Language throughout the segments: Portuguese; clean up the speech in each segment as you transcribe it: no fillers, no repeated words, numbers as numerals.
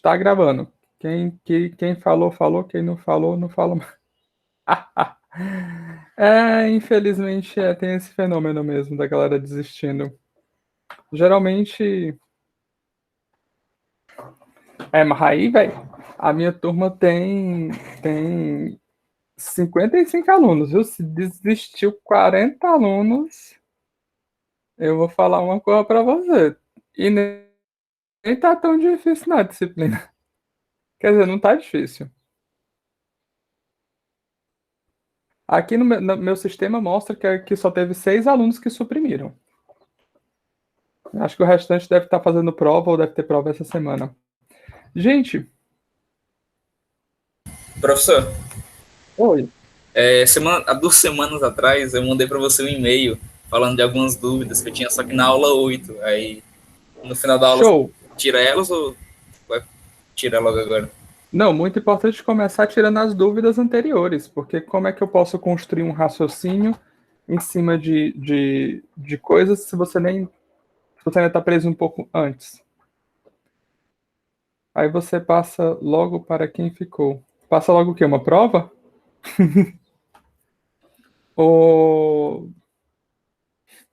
Está gravando. Quem falou, falou. Quem não falou, não falou mais. Infelizmente, tem esse fenômeno mesmo da galera desistindo. Geralmente. Mas aí, velho, a minha turma tem 55 alunos, viu? Se desistiu 40 alunos, eu vou falar uma coisa pra você. E nem tá tão difícil na disciplina. Quer dizer, não tá difícil. Aqui no meu sistema mostra que só teve 6 alunos que suprimiram. Acho que o restante deve estar fazendo prova ou deve ter prova essa semana. Gente. Professor, Oi. há 2 semanas atrás eu mandei para você um e-mail falando de algumas dúvidas que eu tinha, só que na aula 8. Aí, no final da aula, Show. tira elas ou vai tirar logo agora? Não, muito importante começar tirando as dúvidas anteriores, porque como é que eu posso construir um raciocínio em cima de coisas se você ainda está preso um pouco antes? Aí você passa logo para quem ficou. Passa logo o quê? Uma prova? o...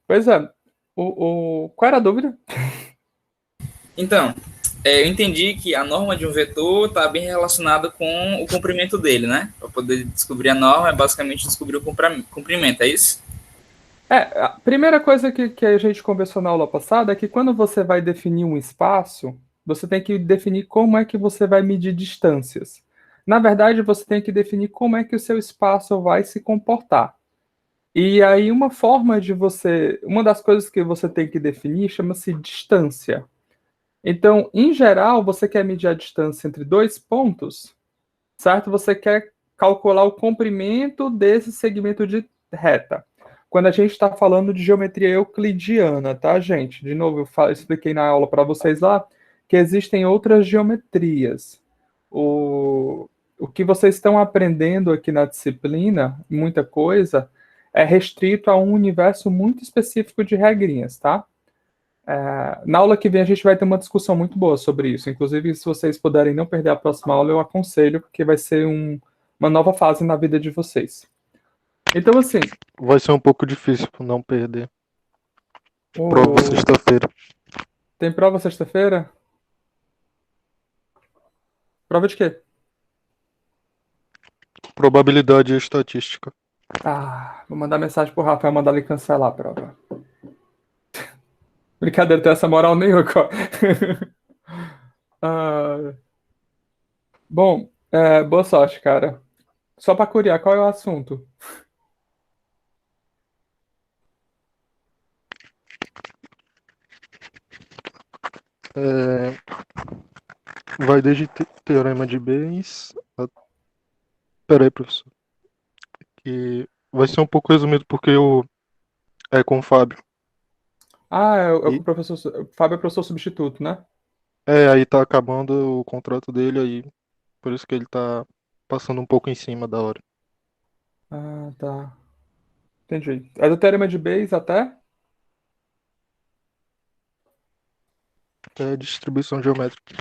Pois é. Qual era a dúvida? Então, eu entendi que a norma de um vetor está bem relacionada com o comprimento dele, né? Para poder descobrir a norma, é basicamente descobrir o comprimento, é isso? A primeira coisa que a gente conversou na aula passada é que quando você vai definir um espaço, você tem que definir como é que você vai medir distâncias. Na verdade, você tem que definir como é que o seu espaço vai se comportar. E aí, uma das coisas que você tem que definir chama-se distância. Então, em geral, você quer medir a distância entre dois pontos, certo? Você quer calcular o comprimento desse segmento de reta. Quando a gente está falando de geometria euclidiana, tá, gente? De novo, expliquei na aula para vocês lá que existem outras geometrias. O que vocês estão aprendendo aqui na disciplina, muita coisa, é restrito a um universo muito específico de regrinhas, tá? Na aula que vem a gente vai ter uma discussão muito boa sobre isso. Inclusive, se vocês puderem não perder a próxima aula, eu aconselho, porque vai ser uma nova fase na vida de vocês. Então, assim. Vai ser um pouco difícil por não perder. Prova o- sexta-feira. Tem prova sexta-feira? Prova de quê? Probabilidade e estatística. Vou mandar mensagem pro Rafael mandar ele cancelar a prova. Brincadeira, tem essa moral nenhuma. Ah, bom, boa sorte, cara. Só pra curiar, qual é o assunto? Vai desde teorema de Bayes. Pera aí, professor. Que vai ser um pouco resumido porque é com o Fábio. É com E o professor. Fábio é professor substituto, né? aí tá acabando o contrato dele aí. Por isso que ele tá passando um pouco em cima da hora. Tá. Entendi. É do teorema de Bayes até? É distribuição geométrica.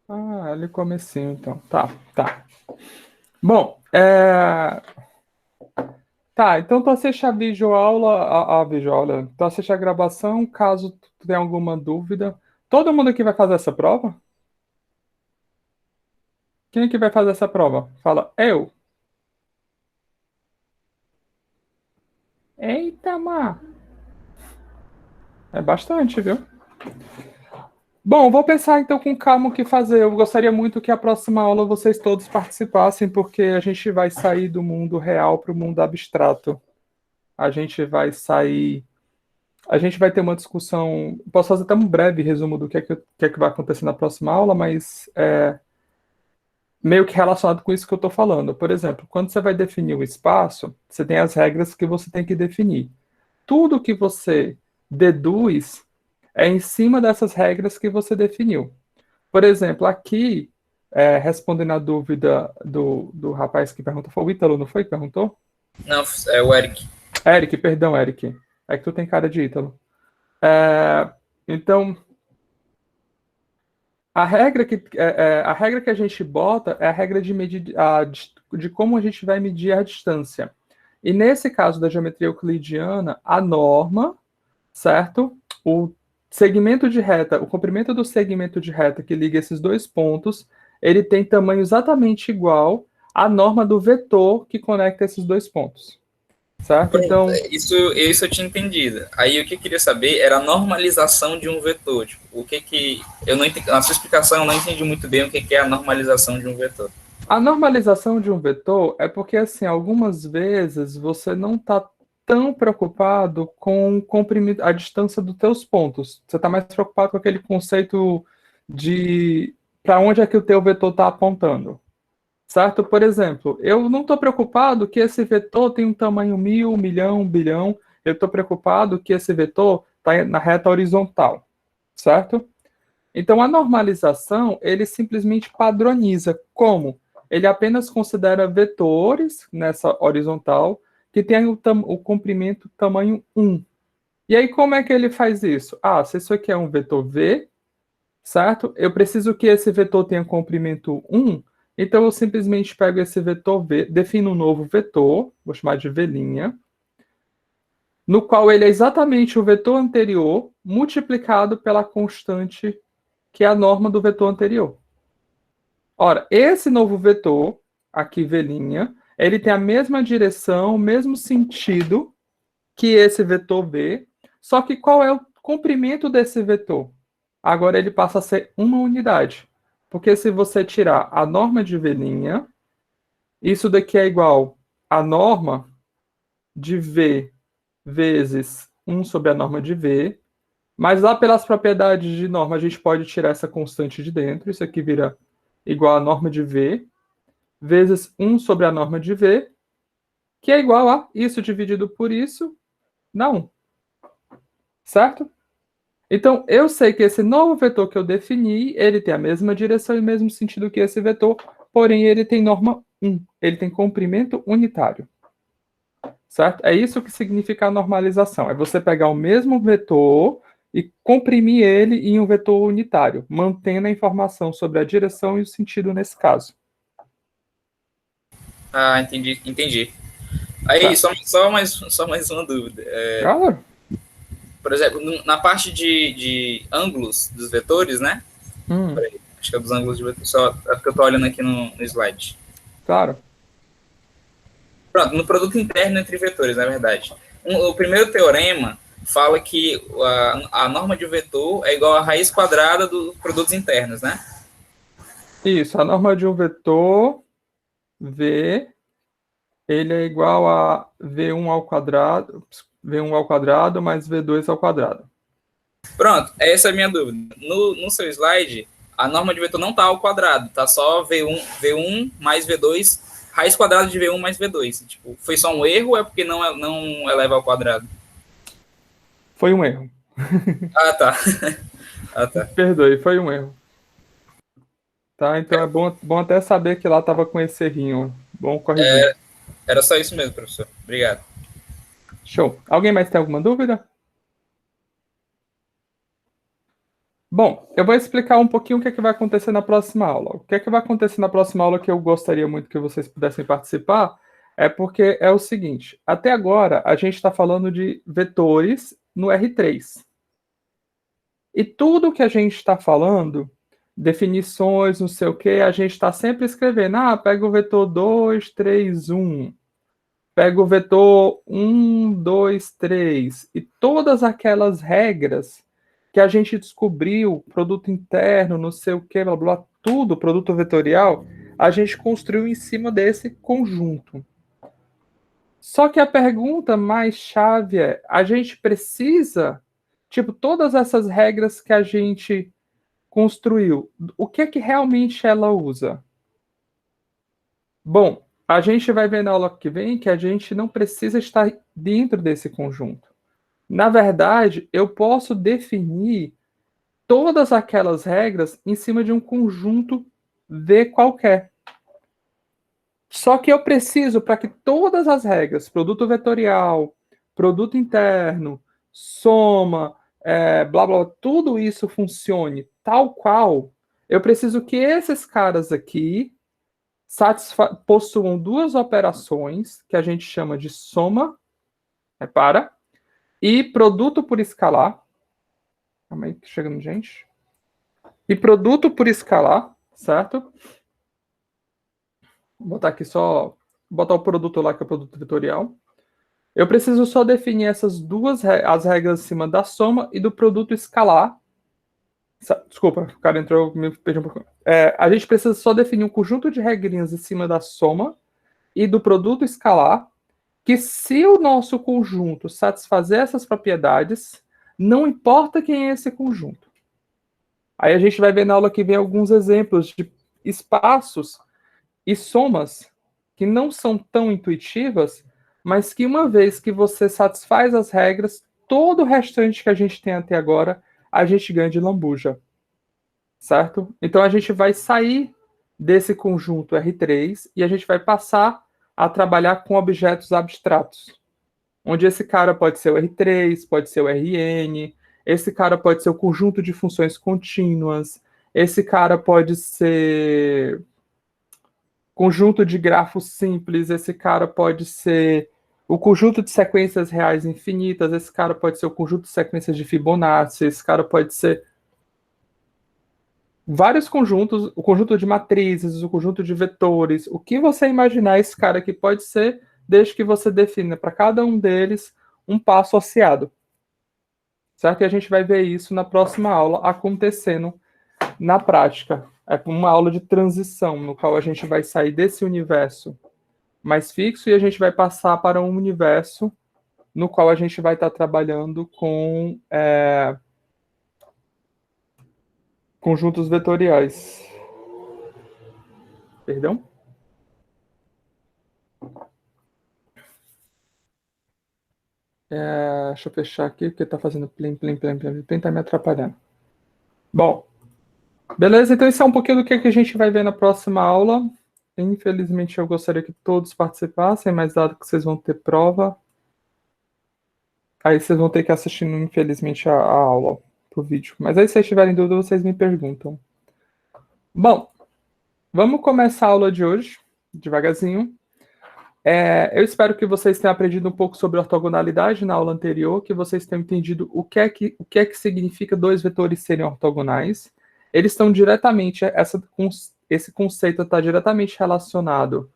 Ali comecinho, então. Tá. Bom, tá, então tu assiste a videoaula, a videoaula, tu assiste a gravação, caso tu tenha alguma dúvida. Todo mundo aqui vai fazer essa prova? Quem é que vai fazer essa prova? Fala, eu. Eita, má. É bastante, viu? Bom, vou pensar então com calma o que fazer. Eu gostaria muito que a próxima aula vocês todos participassem, porque a gente vai sair do mundo real para o mundo abstrato. A gente vai sair. A gente vai ter uma discussão. Posso fazer até um breve resumo do que é que vai acontecer na próxima aula, mas meio que relacionado com isso que eu estou falando. Por exemplo, quando você vai definir o espaço, você tem as regras que você tem que definir. Tudo que você deduz é em cima dessas regras que você definiu. Por exemplo, aqui, respondendo a dúvida do rapaz que perguntou, foi o Ítalo, não foi que perguntou? Não, é o Eric. Eric, perdão, Eric. É que tu tem cara de Ítalo. É, então, A regra que a gente bota é a regra de medir de como a gente vai medir a distância. E nesse caso da geometria euclidiana, a norma, certo? O segmento de reta, o comprimento do segmento de reta que liga esses dois pontos, ele tem tamanho exatamente igual à norma do vetor que conecta esses dois pontos. Certo? Pronto, Então, isso eu tinha entendido. Aí o que eu queria saber era a normalização de um vetor. Tipo, o que que eu não entendi, na sua explicação eu não entendi muito bem o que que é a normalização de um vetor. a normalização de um vetor é porque, assim, algumas vezes você não está tão preocupado com a distância dos teus pontos. Você está mais preocupado com aquele conceito de para onde é que o teu vetor está apontando. Certo? Por exemplo, eu não estou preocupado que esse vetor tem um tamanho 1000, milhão, bilhão. Eu estou preocupado que esse vetor está na reta horizontal. Certo? Então, a normalização, ele simplesmente padroniza. Como? Ele apenas considera vetores nessa horizontal que tem o comprimento tamanho 1. E aí, como é que ele faz isso? Ah, se isso aqui é um vetor V, certo? Eu preciso que esse vetor tenha comprimento 1, então eu simplesmente pego esse vetor V, defino um novo vetor, vou chamar de V', no qual ele é exatamente o vetor anterior multiplicado pela constante que é a norma do vetor anterior. Ora, esse novo vetor, aqui V', ele tem a mesma direção, o mesmo sentido que esse vetor V, só que qual é o comprimento desse vetor? Agora ele passa a ser uma unidade. Porque se você tirar a norma de V', isso daqui é igual a norma de V vezes 1 sobre a norma de V, mas lá pelas propriedades de norma a gente pode tirar essa constante de dentro, isso aqui vira igual a norma de V, vezes 1 sobre a norma de V, que é igual a isso dividido por isso, não. Certo? Então, eu sei que esse novo vetor que eu defini, ele tem a mesma direção e o mesmo sentido que esse vetor, porém ele tem norma 1, ele tem comprimento unitário. Certo? É isso que significa a normalização. É você pegar o mesmo vetor e comprimir ele em um vetor unitário, mantendo a informação sobre a direção e o sentido nesse caso. Ah, entendi. Aí, só mais uma dúvida. Claro. Por exemplo, na parte de ângulos dos vetores, né? Peraí, acho que é dos ângulos de vetor, só é porque eu estou olhando aqui no slide. Claro. Pronto, no produto interno entre vetores, na verdade. O primeiro teorema fala que a norma de vetor é igual à raiz quadrada dos produtos internos, né? Isso, a norma de um vetor V, ele é igual a V1 ao quadrado mais V2 ao quadrado. Pronto, essa é a minha dúvida. No seu slide, a norma de vetor não está ao quadrado, tá só V1 mais V2, raiz quadrada de V1 mais V2. Tipo, foi só um erro ou é porque não eleva ao quadrado? Foi um erro. Ah, tá. Ah, tá. Perdoe, foi um erro. Tá, então é bom até saber que lá estava com esse errinho. Bom corrigir. Era só isso mesmo, professor. Obrigado. Show. Alguém mais tem alguma dúvida? Bom, eu vou explicar um pouquinho o que é que vai acontecer na próxima aula. O que é que vai acontecer na próxima aula que eu gostaria muito que vocês pudessem participar é porque é o seguinte, até agora a gente está falando de vetores no R3. E tudo que a gente está falando, definições, não sei o que, a gente está sempre escrevendo, pega o vetor 2, 3, 1. Pega o vetor 1, 2, 3. E todas aquelas regras que a gente descobriu, produto interno, não sei o que, blá, blá, tudo, produto vetorial, a gente construiu em cima desse conjunto. Só que a pergunta mais chave é, a gente precisa, tipo, todas essas regras que a gente construiu, o que é que realmente ela usa? Bom, a gente vai ver na aula que vem que a gente não precisa estar dentro desse conjunto. Na verdade, eu posso definir todas aquelas regras em cima de um conjunto V qualquer. Só que eu preciso, para que todas as regras, produto vetorial, produto interno, soma, blá blá, tudo isso funcione tal qual, eu preciso que esses caras aqui possuam duas operações que a gente chama de soma, repara, e produto por escalar. Calma aí, chegando, gente. E produto por escalar, certo? Vou botar aqui só, botar o produto lá, que é o produto vetorial. Eu preciso só definir essas duas, as regras em cima da soma e do produto escalar. Desculpa, o cara entrou, me perdi um pouco. A gente precisa só definir um conjunto de regrinhas em cima da soma e do produto escalar, que se o nosso conjunto satisfazer essas propriedades, não importa quem é esse conjunto. Aí a gente vai ver na aula que vem alguns exemplos de espaços e somas que não são tão intuitivas, mas que uma vez que você satisfaz as regras, todo o restante que a gente tem até agora, a gente ganha de lambuja. Certo? Então a gente vai sair desse conjunto R3 e a gente vai passar a trabalhar com objetos abstratos, onde esse cara pode ser o R3, pode ser o Rn, esse cara pode ser o conjunto de funções contínuas, esse cara pode ser conjunto de grafos simples, esse cara pode ser o conjunto de sequências reais infinitas, esse cara pode ser o conjunto de sequências de Fibonacci, esse cara pode ser vários conjuntos, o conjunto de matrizes, o conjunto de vetores, o que você imaginar esse cara aqui pode ser, desde que você defina para cada um deles um passo associado. Certo? E a gente vai ver isso na próxima aula acontecendo na prática. É uma aula de transição, no qual a gente vai sair desse universo mais fixo e a gente vai passar para um universo no qual a gente vai estar trabalhando com conjuntos vetoriais. Perdão? Deixa eu fechar aqui, porque está fazendo plim, plim, plim, plim, plim, está me atrapalhando. Bom, beleza? Então isso é um pouquinho do que a gente vai ver na próxima aula. Infelizmente eu gostaria que todos participassem, mas dado que vocês vão ter prova, aí vocês vão ter que assistir, infelizmente, a aula pro vídeo. Mas aí se vocês tiverem dúvida, vocês me perguntam. Bom, vamos começar a aula de hoje, devagarzinho. Eu espero que vocês tenham aprendido um pouco sobre ortogonalidade na aula anterior, que vocês tenham entendido o que é que significa dois vetores serem ortogonais. Eles estão diretamente, esse conceito está diretamente relacionado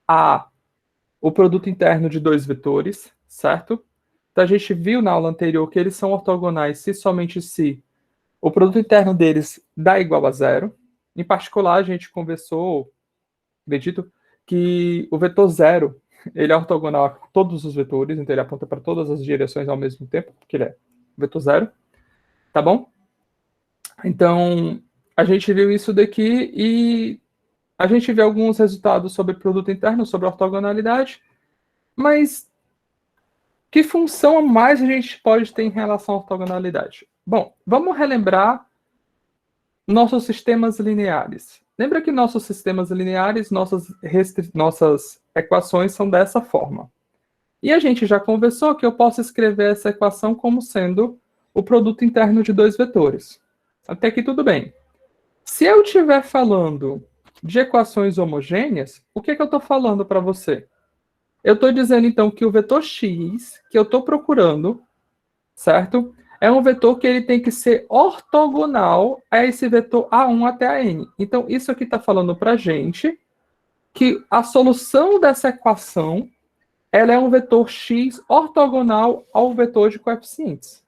ao produto interno de dois vetores, certo? Então a gente viu na aula anterior que eles são ortogonais se somente se o produto interno deles dá igual a zero. Em particular, a gente conversou, acredito, que o vetor zero, ele é ortogonal a todos os vetores, então ele aponta para todas as direções ao mesmo tempo, porque ele é vetor zero, tá bom? Então, a gente viu isso daqui e a gente vê alguns resultados sobre produto interno, sobre ortogonalidade, mas que função a mais a gente pode ter em relação à ortogonalidade? Bom, vamos relembrar nossos sistemas lineares. Lembra que nossos sistemas lineares, nossas equações são dessa forma. E a gente já conversou que eu posso escrever essa equação como sendo o produto interno de dois vetores. Até aqui tudo bem. Se eu estiver falando de equações homogêneas, o que eu estou falando para você? Eu estou dizendo, então, que o vetor x que eu estou procurando, certo? É um vetor que ele tem que ser ortogonal a esse vetor A1 até a n. Então, isso aqui está falando para a gente que a solução dessa equação ela é um vetor x ortogonal ao vetor de coeficientes.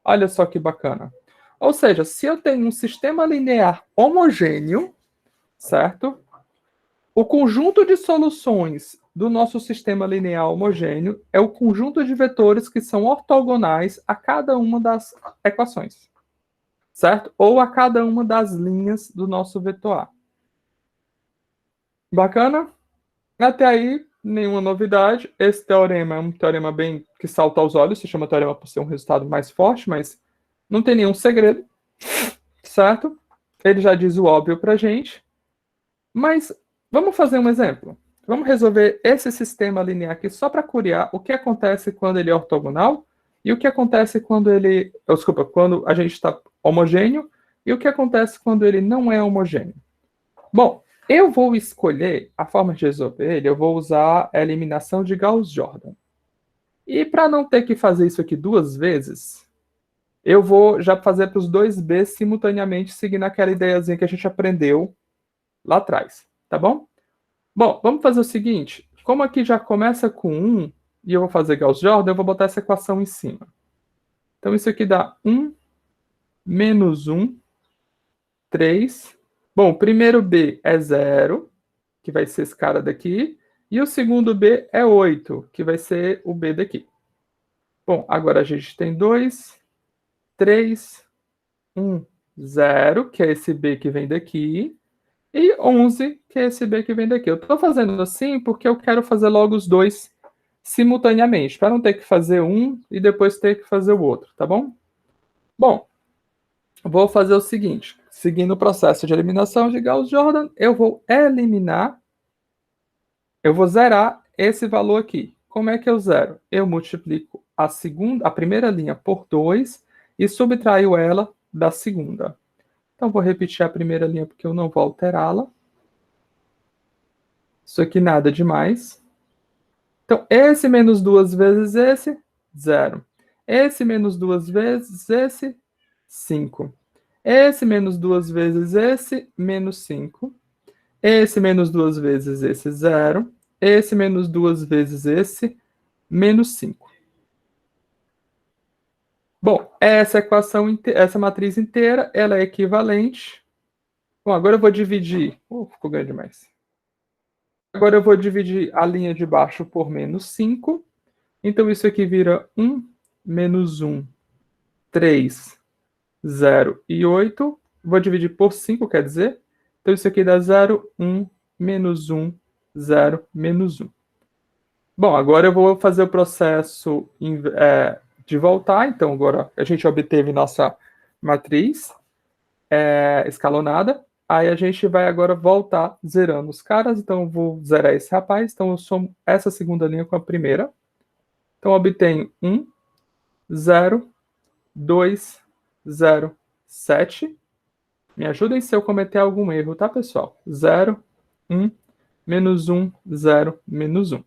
Olha só que bacana. Ou seja, se eu tenho um sistema linear homogêneo, certo? O conjunto de soluções do nosso sistema linear homogêneo é o conjunto de vetores que são ortogonais a cada uma das equações, certo? Ou a cada uma das linhas do nosso vetor A. Bacana? Até aí, nenhuma novidade. Esse teorema é um teorema bem que salta aos olhos, se chama teorema por ser um resultado mais forte, mas não tem nenhum segredo, certo? Ele já diz o óbvio pra gente. Mas vamos fazer um exemplo. Vamos resolver esse sistema linear aqui só para curiar o que acontece quando ele é ortogonal e o que acontece quando quando a gente está homogêneo E o que acontece quando ele não é homogêneo? Bom, eu vou escolher a forma de resolver ele, eu vou usar a eliminação de Gauss-Jordan. E para não ter que fazer isso aqui duas vezes, eu vou já fazer para os dois B simultaneamente, seguindo aquela ideiazinha que a gente aprendeu lá atrás, tá bom? Bom, vamos fazer o seguinte, como aqui já começa com 1, e eu vou fazer Gauss-Jordan, eu vou botar essa equação em cima. Então isso aqui dá 1 menos 1, 3. Bom, o primeiro B é 0, que vai ser esse cara daqui, e o segundo B é 8, que vai ser o B daqui. Bom, agora a gente tem 2, 3, 1, 0, que é esse B que vem daqui, e 11, que é esse B que vem daqui. Eu estou fazendo assim porque eu quero fazer logo os dois simultaneamente, para não ter que fazer um e depois ter que fazer o outro, tá bom? Bom, vou fazer o seguinte, seguindo o processo de eliminação de Gauss-Jordan, eu vou eliminar, eu vou zerar esse valor aqui. Como é que eu zero? Eu multiplico a primeira linha por 2 e subtraio ela da segunda. Então, vou repetir a primeira linha porque eu não vou alterá-la. Isso aqui nada demais. Então, esse menos 2 vezes esse, 0. Esse menos 2 vezes esse, 5. Esse menos 2 vezes esse, menos 5. Esse menos 2 vezes esse, 0. Esse menos 2 vezes esse, menos 5. Bom, essa equação, essa matriz inteira, ela é equivalente. Bom, agora eu vou dividir. Ficou grande demais. Agora eu vou dividir a linha de baixo por menos 5. Então isso aqui vira 1, menos 1, 3, 0 e 8. Vou dividir por 5, quer dizer. Então isso aqui dá 0, 1, menos 1, 0, menos 1. Bom, agora eu vou fazer o processo de voltar. Então agora a gente obteve nossa matriz escalonada. Aí a gente vai agora voltar zerando os caras. Então eu vou zerar esse rapaz. Então eu somo essa segunda linha com a primeira. Então eu obtenho 1, 0, 2, 0, 7. Me ajudem se eu cometer algum erro, tá, pessoal? 0, 1, menos 1, 0, menos 1.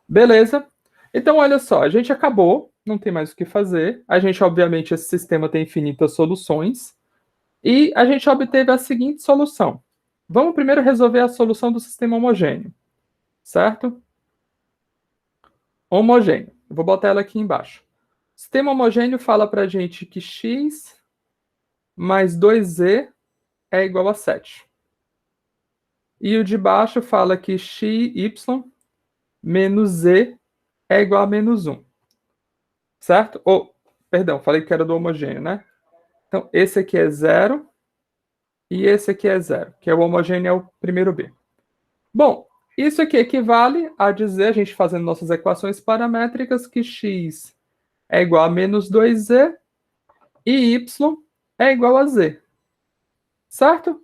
Beleza? Então, olha só, a gente acabou, não tem mais o que fazer. A gente, obviamente, esse sistema tem infinitas soluções. E a gente obteve a seguinte solução. Vamos primeiro resolver a solução do sistema homogêneo, certo? Homogêneo. Eu vou botar ela aqui embaixo. Sistema homogêneo fala para a gente que x mais 2z é igual a 7. E o de baixo fala que xy menos z é igual a menos 1. Certo? Perdão, falei que era do homogêneo, né? Então, esse aqui é 0 e esse aqui é 0, que é o homogêneo, é o primeiro B. Bom, isso aqui equivale a dizer, a gente fazendo nossas equações paramétricas, que x é igual a menos 2z e y é igual a z. Certo?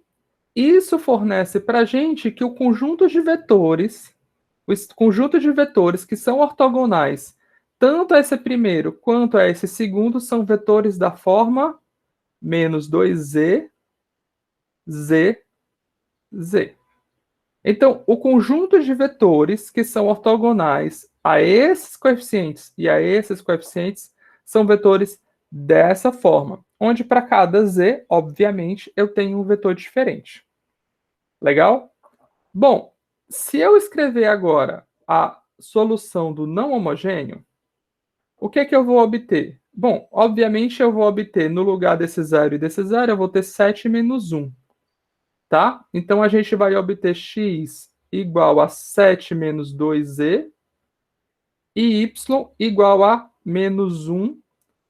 Isso fornece para a gente que o conjunto de vetores que são ortogonais, tanto a esse primeiro quanto a esse segundo, são vetores da forma menos 2z, z, z. Então, o conjunto de vetores que são ortogonais a esses coeficientes e a esses coeficientes são vetores dessa forma, onde para cada z, obviamente, eu tenho um vetor diferente. Legal? Bom, se eu escrever agora a solução do não homogêneo, o que é que eu vou obter? Bom, obviamente eu vou obter, no lugar desse 0 e desse 0, eu vou ter 7 menos 1. Tá? Então, a gente vai obter x igual a 7 menos 2z e y igual a menos 1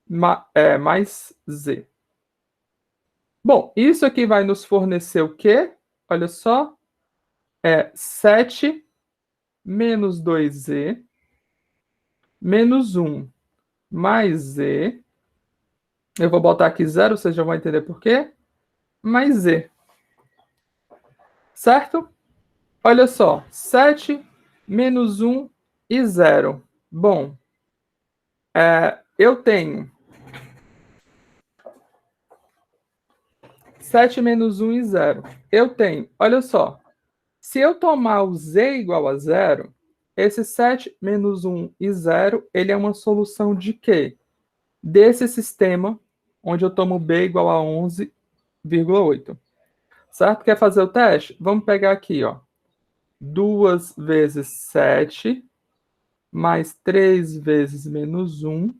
mais z. Bom, isso aqui vai nos fornecer o quê? Olha só. 7 menos 2z menos 1 mais z. Eu vou botar aqui 0, vocês já vão entender por quê. Mais z. Certo? Olha só, 7 menos 1 e 0. Bom, eu tenho 7 menos 1 e 0. Eu tenho, olha só, se eu tomar o z igual a 0, esse 7 menos 1 e 0, ele é uma solução de quê? Desse sistema, onde eu tomo b igual a 11,8. Certo? Quer fazer o teste? Vamos pegar aqui, ó. 2 vezes 7, mais 3 vezes menos 1,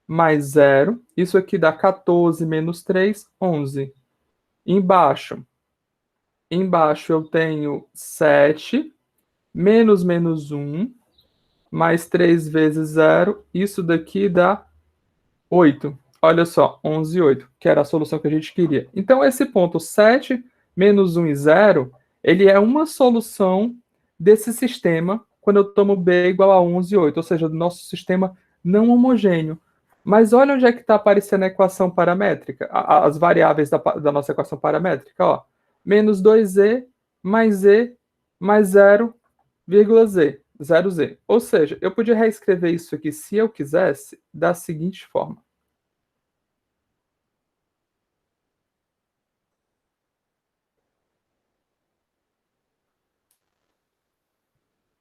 mais 0. Isso aqui dá 14 menos 3, 11. Embaixo eu tenho 7, menos 1, mais 3 vezes 0. Isso daqui dá 8. Olha só, 11 e 8, que era a solução que a gente queria. Então, esse ponto 7, menos 1 e 0, ele é uma solução desse sistema quando eu tomo b igual a 11 e 8, ou seja, do nosso sistema não homogêneo. Mas olha onde é que está aparecendo a equação paramétrica, as variáveis da nossa equação paramétrica. Ó. Menos 2z mais z mais 0,z, 0z. Ou seja, eu podia reescrever isso aqui, se eu quisesse, da seguinte forma.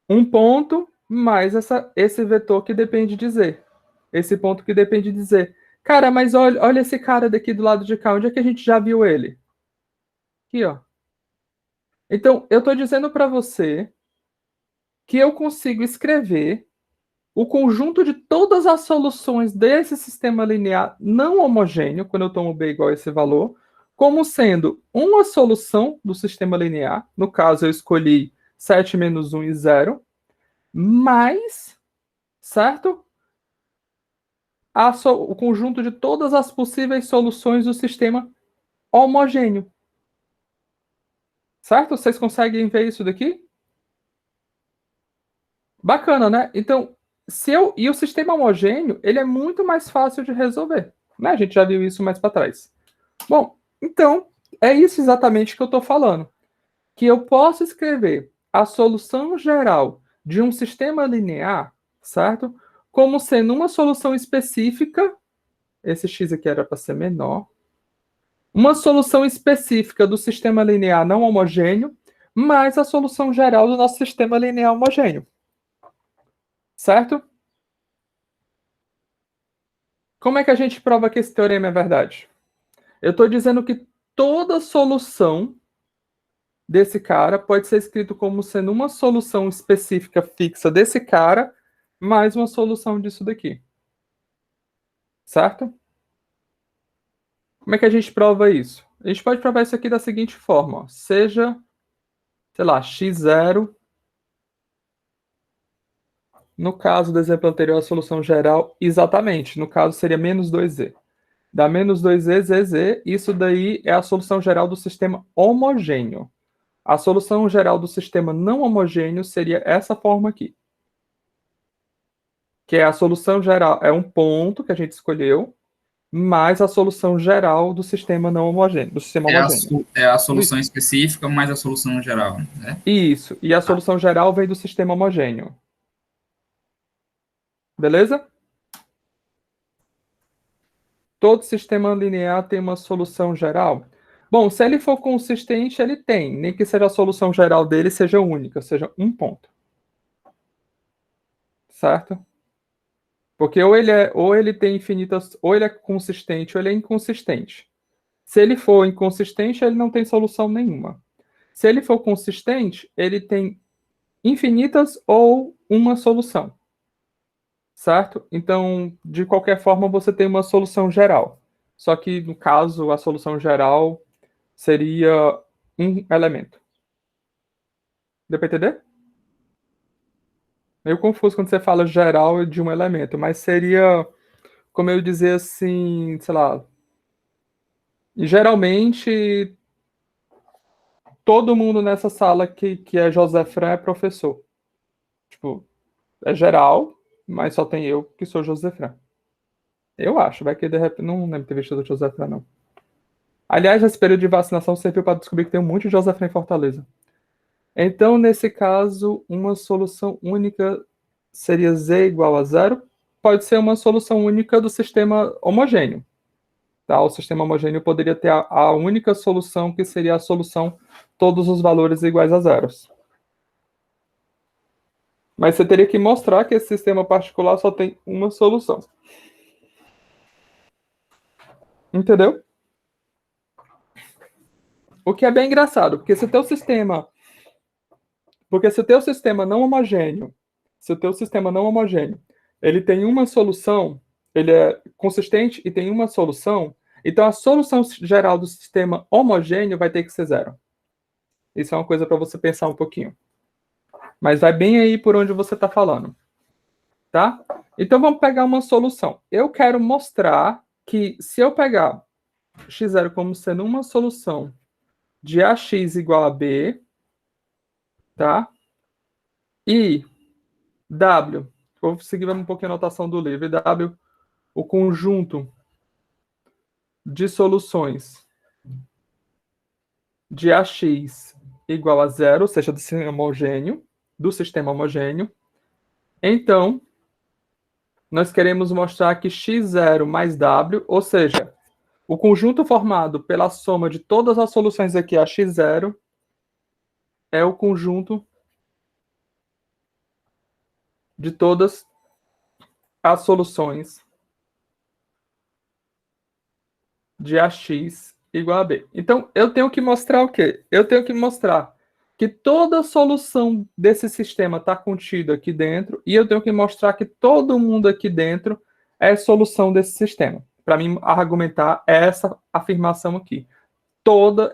Um ponto mais esse vetor que depende de z. Esse ponto que depende de z. Cara, mas olha esse cara daqui do lado de cá. Onde é que a gente já viu ele? Aqui, ó. Então, eu estou dizendo para você que eu consigo escrever o conjunto de todas as soluções desse sistema linear não homogêneo, quando eu tomo b igual a esse valor, como sendo uma solução do sistema linear. No caso, eu escolhi 7 menos 1 e 0, mais, certo? O conjunto de todas as possíveis soluções do sistema homogêneo. Certo? Vocês conseguem ver isso daqui? Bacana, né? Então, e o sistema homogêneo, ele é muito mais fácil de resolver. Né? A gente já viu isso mais para trás. Bom, então, é isso exatamente que eu estou falando. Que eu posso escrever a solução geral de um sistema linear, certo? Como sendo uma solução específica, esse x aqui era para ser menor, uma solução específica do sistema linear não homogêneo, mais a solução geral do nosso sistema linear homogêneo. Certo? Como é que a gente prova que esse teorema é verdade? Eu estou dizendo que toda solução desse cara pode ser escrito como sendo uma solução específica fixa desse cara, mais uma solução disso daqui. Certo? Como é que a gente prova isso? A gente pode provar isso aqui da seguinte forma. Ó. Seja, sei lá, x0. No caso do exemplo anterior, a solução geral, exatamente. No caso, seria menos 2z. Dá menos 2z, zz. Isso daí é a solução geral do sistema homogêneo. A solução geral do sistema não homogêneo seria essa forma aqui. Que é a solução geral, é um ponto que a gente escolheu, mais a solução geral do sistema não homogêneo, do sistema homogêneo. É a solução específica mais a solução geral, né? Isso, e a solução geral vem do sistema homogêneo. Beleza? Todo sistema linear tem uma solução geral? Bom, se ele for consistente, ele tem. Nem que seja a solução geral dele seja única, seja um ponto. Certo? Porque ou ele tem infinitas, ou ele é consistente, ou ele é inconsistente. Se ele for inconsistente, ele não tem solução nenhuma. Se ele for consistente, ele tem infinitas ou uma solução. Certo? Então, de qualquer forma, você tem uma solução geral. Só que, no caso, a solução geral seria um elemento. Deu para entender? Meio confuso quando você fala geral de um elemento, mas seria, como eu dizer assim, sei lá. Geralmente, todo mundo nessa sala que é José Fran é professor. Tipo, é geral, mas só tem eu que sou José Fran. Eu acho, vai que de repente. Não lembro de ter visto o José Fran, não. Aliás, esse período de vacinação serviu para descobrir que tem um monte de José Fran em Fortaleza. Então, nesse caso, uma solução única seria z igual a 0. Pode ser uma solução única do sistema homogêneo. Tá? O sistema homogêneo poderia ter a única solução, que seria a solução todos os valores iguais a zeros. Mas você teria que mostrar que esse sistema particular só tem uma solução. Entendeu? O que é bem engraçado, porque se o teu sistema não homogêneo, ele tem uma solução, ele é consistente e tem uma solução, então a solução geral do sistema homogêneo vai ter que ser zero. Isso é uma coisa para você pensar um pouquinho. Mas vai bem aí por onde você está falando. Tá? Então vamos pegar uma solução. Eu quero mostrar que se eu pegar x0 como sendo uma solução de ax igual a b, tá? E w, vou seguir um pouquinho a notação do livro, w, o conjunto de soluções de ax igual a zero, ou seja, do sistema homogêneo. Então, nós queremos mostrar que x0 mais w, ou seja, o conjunto formado pela soma de todas as soluções aqui a x0 é o conjunto de todas as soluções de ax igual a b. Então, eu tenho que mostrar o quê? Eu tenho que mostrar que toda solução desse sistema está contida aqui dentro, e eu tenho que mostrar que todo mundo aqui dentro é solução desse sistema. Para mim, argumentar essa afirmação aqui.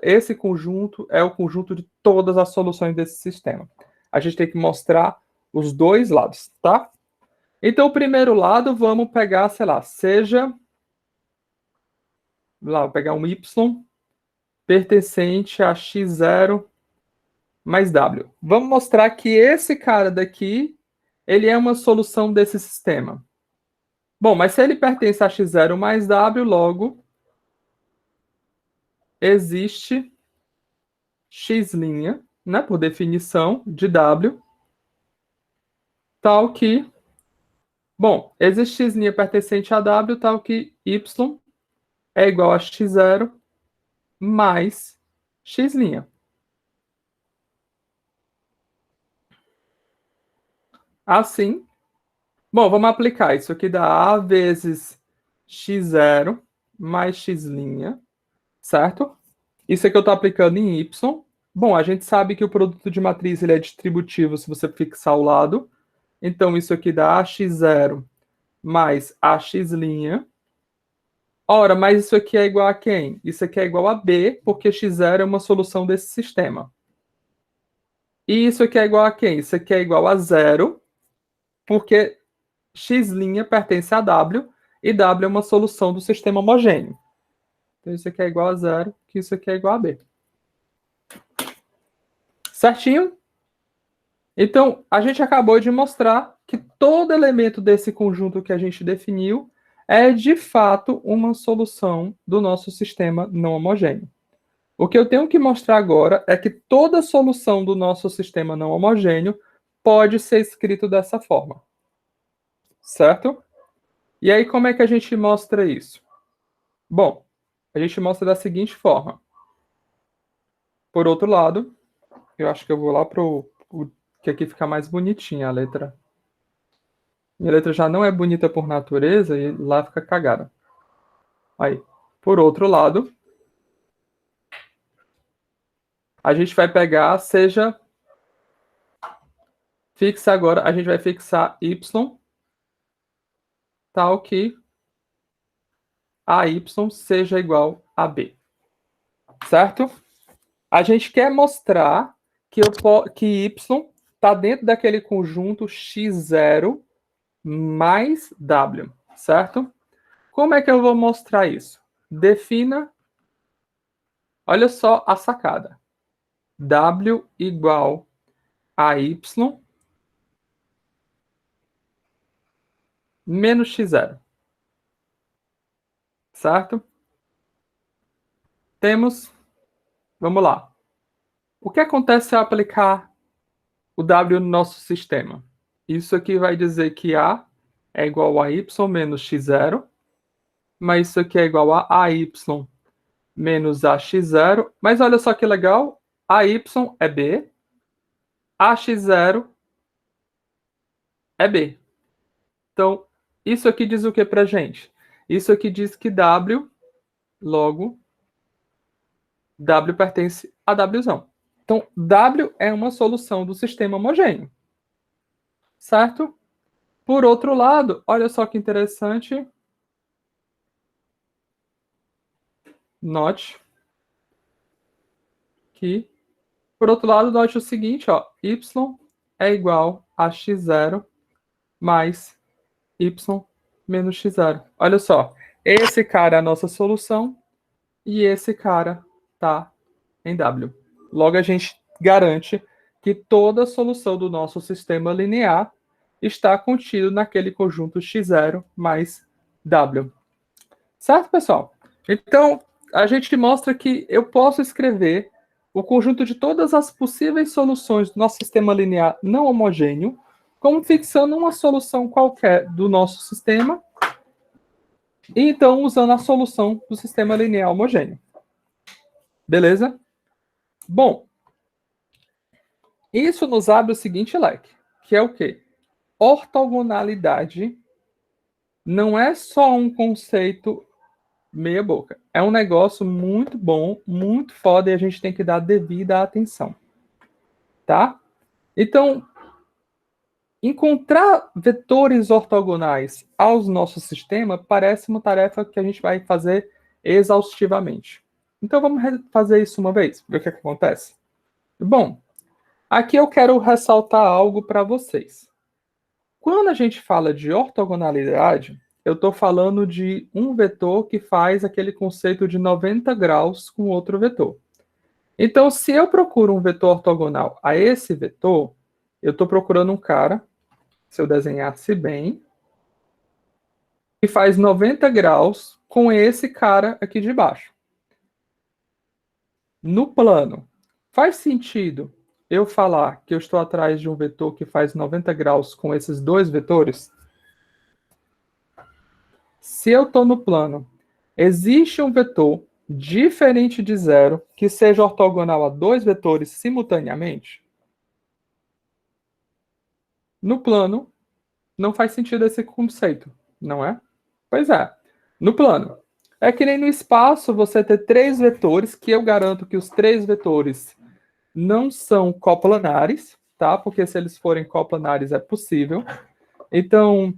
Esse conjunto é o conjunto de todas as soluções desse sistema. A gente tem que mostrar os dois lados, tá? Então, o primeiro lado, vamos pegar, sei lá, vou pegar um y pertencente a x0 mais w. Vamos mostrar que esse cara daqui, ele é uma solução desse sistema. Bom, mas se ele pertence a x0 mais w, logo existe x', né, por definição, de w, tal que... Bom, existe x' pertencente a w, tal que y é igual a x0 mais x'. Assim, bom, vamos aplicar. Isso aqui dá a vezes x0 mais x', certo? Isso aqui eu estou aplicando em y. Bom, a gente sabe que o produto de matriz ele é distributivo se você fixar ao lado. Então, isso aqui dá ax0 mais ax'. Ora, mas isso aqui é igual a quem? Isso aqui é igual a b, porque x0 é uma solução desse sistema. E isso aqui é igual a quem? Isso aqui é igual a zero, porque x' pertence a w, e w é uma solução do sistema homogêneo. Então, isso aqui é igual a zero, que isso aqui é igual a b. Certinho? Então, a gente acabou de mostrar que todo elemento desse conjunto que a gente definiu é, de fato, uma solução do nosso sistema não homogêneo. O que eu tenho que mostrar agora é que toda solução do nosso sistema não homogêneo pode ser escrito dessa forma. Certo? E aí, como é que a gente mostra isso? Bom, a gente mostra da seguinte forma. Por outro lado, eu acho que eu vou lá para o que aqui fica mais bonitinha a letra. Minha letra já não é bonita por natureza e lá fica cagada. Aí, por outro lado, a gente vai pegar, fixa agora, a gente vai fixar y, tal que a y seja igual a b. Certo? A gente quer mostrar que y está dentro daquele conjunto x0 mais w, certo? Como é que eu vou mostrar isso? Defina, olha só a sacada. W igual a y menos x0. Certo? Vamos lá. O que acontece ao aplicar o W no nosso sistema? Isso aqui vai dizer que A é igual a Y menos x0. mas isso aqui é igual a AY menos AX0. Mas olha só que legal, AY é B, AX0 é B. Então, isso aqui diz o que pra gente? Isso aqui diz que W, logo, W pertence a W. Então, W é uma solução do sistema homogêneo. Certo? Por outro lado, olha só que interessante. Note que, por outro lado, note o seguinte, ó, y é igual a x0 mais y menos x0. Olha só, esse cara é a nossa solução e esse cara tá em W. Logo, a gente garante que toda a solução do nosso sistema linear está contido naquele conjunto x0 mais W. Certo, pessoal? Então, a gente mostra que eu posso escrever o conjunto de todas as possíveis soluções do nosso sistema linear não homogêneo, como fixando uma solução qualquer do nosso sistema, e então usando a solução do sistema linear homogêneo. Beleza? Bom, isso nos abre o seguinte leque, que é o quê? Ortogonalidade não é só um conceito meia boca. É um negócio muito bom, muito foda, e a gente tem que dar devida atenção. Tá? Então, encontrar vetores ortogonais aos nosso sistema parece uma tarefa que a gente vai fazer exaustivamente. Então, vamos fazer isso uma vez, ver o que acontece. Bom, aqui eu quero ressaltar algo para vocês. Quando a gente fala de ortogonalidade, eu estou falando de um vetor que faz aquele conceito de 90 graus com outro vetor. Então, se eu procuro um vetor ortogonal a esse vetor, eu estou procurando um cara, se eu desenhasse bem, que faz 90 graus com esse cara aqui de baixo. No plano, faz sentido eu falar que eu estou atrás de um vetor que faz 90 graus com esses dois vetores? Se eu estou no plano, existe um vetor diferente de zero que seja ortogonal a dois vetores simultaneamente? No plano, não faz sentido esse conceito, não é? Pois é. No plano. É que nem no espaço você ter três vetores, que eu garanto que os três vetores não são coplanares, tá? Porque se eles forem coplanares é possível. Então,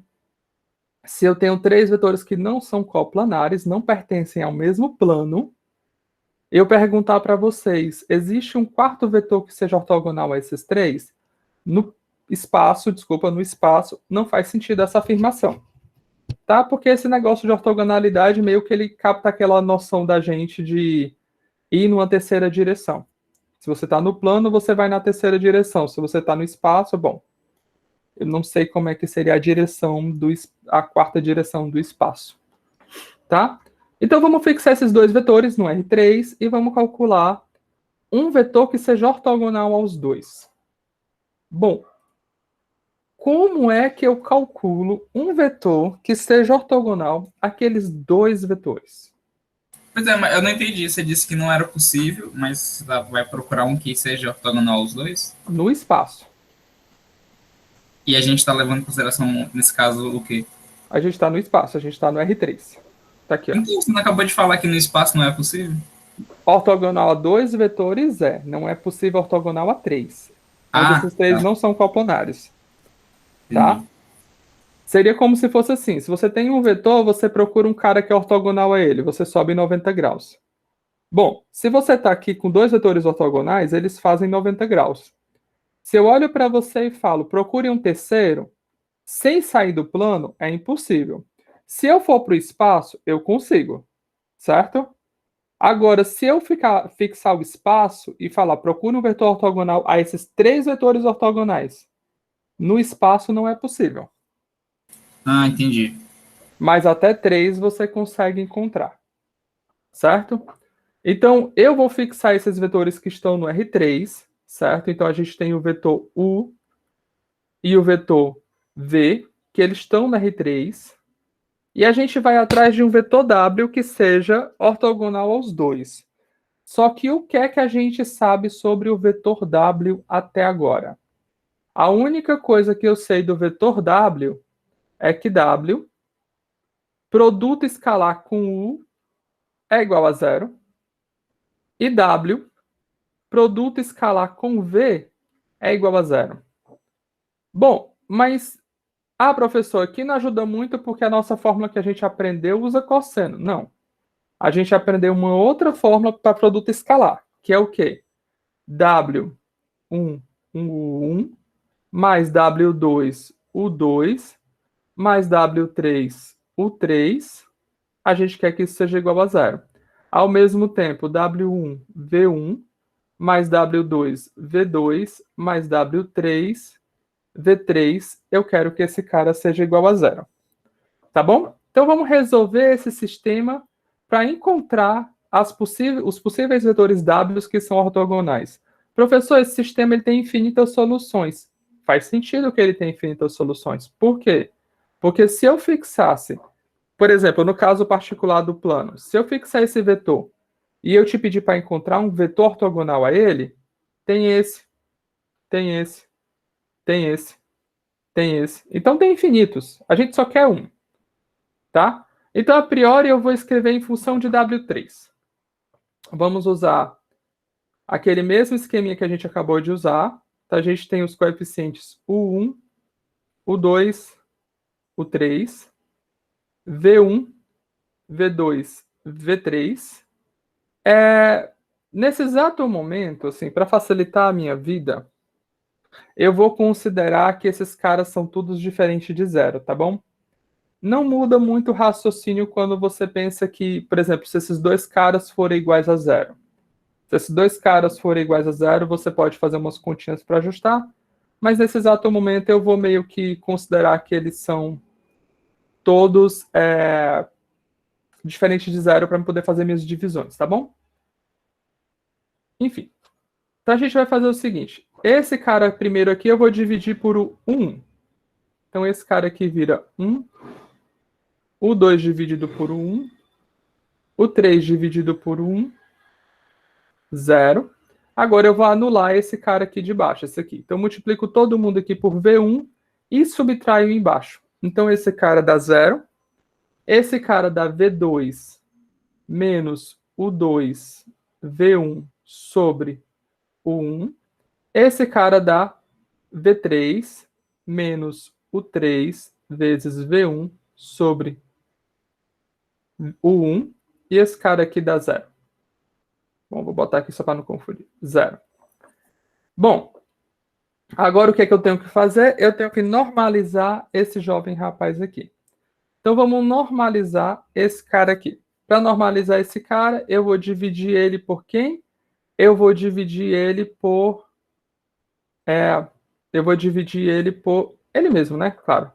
se eu tenho três vetores que não são coplanares, não pertencem ao mesmo plano, eu perguntar para vocês, existe um quarto vetor que seja ortogonal a esses três? No espaço, não faz sentido essa afirmação. Tá? Porque esse negócio de ortogonalidade meio que ele capta aquela noção da gente de ir numa terceira direção. Se você está no plano, você vai na terceira direção. Se você está no espaço, bom, eu não sei como é que seria a quarta direção do espaço. Tá? Então vamos fixar esses dois vetores no R3 e vamos calcular um vetor que seja ortogonal aos dois. Bom, como é que eu calculo um vetor que seja ortogonal àqueles dois vetores? Pois é, mas eu não entendi. Você disse que não era possível, mas você vai procurar um que seja ortogonal aos dois? No espaço. E a gente está levando em consideração, nesse caso, o quê? A gente está no espaço, a gente está no R3. Tá aqui, ó. Então, você não acabou de falar que no espaço não é possível? Ortogonal a dois vetores não é possível ortogonal a três. Onde esses três não são coplanares. Tá? Seria como se fosse assim, se você tem um vetor, você procura um cara que é ortogonal a ele, você sobe 90 graus. Bom, se você está aqui com dois vetores ortogonais, eles fazem 90 graus. Se eu olho para você e falo, procure um terceiro, sem sair do plano, é impossível. Se eu for para o espaço, eu consigo, certo? Agora, se eu fixar o espaço e falar, procure um vetor ortogonal a esses três vetores ortogonais, no espaço não é possível. Ah, entendi. Mas até 3 você consegue encontrar. Certo? Então, eu vou fixar esses vetores que estão no R3, certo? Então, a gente tem o vetor U e o vetor V, que eles estão no R3. E a gente vai atrás de um vetor W que seja ortogonal aos dois. Só que o que é que a gente sabe sobre o vetor W até agora? A única coisa que eu sei do vetor W é que W, produto escalar com U, é igual a zero. E W, produto escalar com V, é igual a zero. Bom, mas professor, aqui não ajuda muito porque a nossa fórmula que a gente aprendeu usa cosseno. Não. A gente aprendeu uma outra fórmula para produto escalar, que é o quê? W1, U1, mais W2, U2, mais W3, U3. A gente quer que isso seja igual a zero. Ao mesmo tempo, W1, V1, mais W2, V2, mais W3, V3, eu quero que esse cara seja igual a zero. Tá bom? Então vamos resolver esse sistema para encontrar os possíveis vetores W que são ortogonais. Professor, esse sistema ele tem infinitas soluções. Faz sentido que ele tenha infinitas soluções. Por quê? Porque se eu fixasse, por exemplo, no caso particular do plano, se eu fixar esse vetor e eu te pedir para encontrar um vetor ortogonal a ele, tem esse, tem esse, tem esse, tem esse. Então tem infinitos. A gente só quer um. Tá? Então, a priori, eu vou escrever em função de W3. Vamos usar aquele mesmo esqueminha que a gente acabou de usar. Então, a gente tem os coeficientes U1, U2, U3, V1, V2, V3. Nesse exato momento, assim, para facilitar a minha vida, eu vou considerar que esses caras são todos diferentes de zero, tá bom? Não muda muito o raciocínio quando você pensa que, por exemplo, se esses dois caras forem iguais a zero. Se esses dois caras forem iguais a zero, você pode fazer umas continhas para ajustar, mas nesse exato momento eu vou meio que considerar que eles são todos diferentes de zero para poder fazer minhas divisões, tá bom? Enfim. Então a gente vai fazer o seguinte. Esse cara primeiro aqui eu vou dividir por 1. Então esse cara aqui vira 1. O 2 dividido por 1. O 3 dividido por 1. 0. Agora eu vou anular esse cara aqui de baixo, esse aqui. Então eu multiplico todo mundo aqui por V1 e subtraio embaixo. Então esse cara dá 0. Esse cara dá V2 menos o 2 V1 sobre o 1. Esse cara dá V3 menos o 3 vezes V1 sobre o 1, e esse cara aqui dá 0. Bom, vou botar aqui só para não confundir. 0. Bom, agora o que é que eu tenho que fazer? Eu tenho que normalizar esse jovem rapaz aqui. Então vamos normalizar esse cara aqui. Para normalizar esse cara, eu vou dividir ele por quem? Eu vou dividir ele por... eu vou dividir ele por ele mesmo, né? Claro.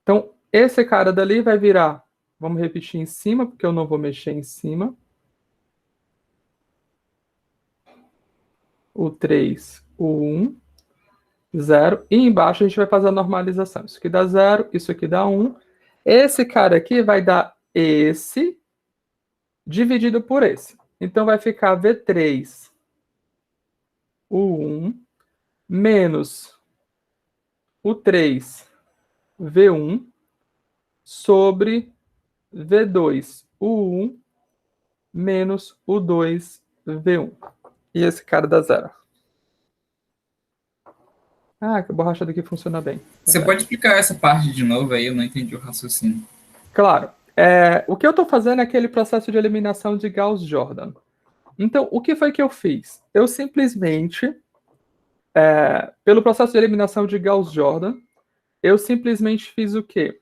Então, esse cara dali vai virar... Vamos repetir em cima, porque eu não vou mexer em cima. O 3, o 1, 0. E embaixo a gente vai fazer a normalização. Isso aqui dá 0, isso aqui dá 1. Esse cara aqui vai dar esse dividido por esse. Então vai ficar V3, o 1, menos o 3, V1, sobre V2, o 1, menos o 2, V1. E esse cara dá 0. Que a borrachada aqui funciona bem. Você pode explicar essa parte de novo aí? Eu não entendi o raciocínio. Claro. O que eu estou fazendo é aquele processo de eliminação de Gauss-Jordan. Então, o que foi que eu fiz? Eu simplesmente, pelo processo de eliminação de Gauss-Jordan, eu simplesmente fiz o quê?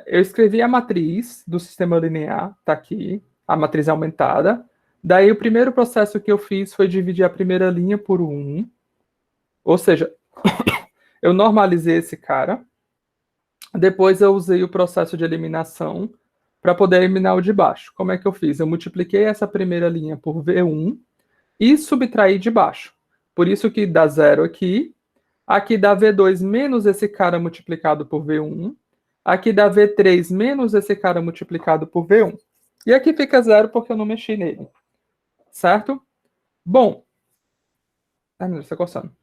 Eu escrevi a matriz do sistema linear, tá aqui, a matriz aumentada. Daí, o primeiro processo que eu fiz foi dividir a primeira linha por 1. Ou seja, eu normalizei esse cara. Depois eu usei o processo de eliminação para poder eliminar o de baixo. Como é que eu fiz? Eu multipliquei essa primeira linha por V1 e subtraí de baixo. Por isso que dá 0 aqui. Aqui dá V2 menos esse cara multiplicado por V1. Aqui dá V3 menos esse cara multiplicado por V1. E aqui fica 0 porque eu não mexi nele. Certo? Bom. Ai, meu Deus, tá coçando.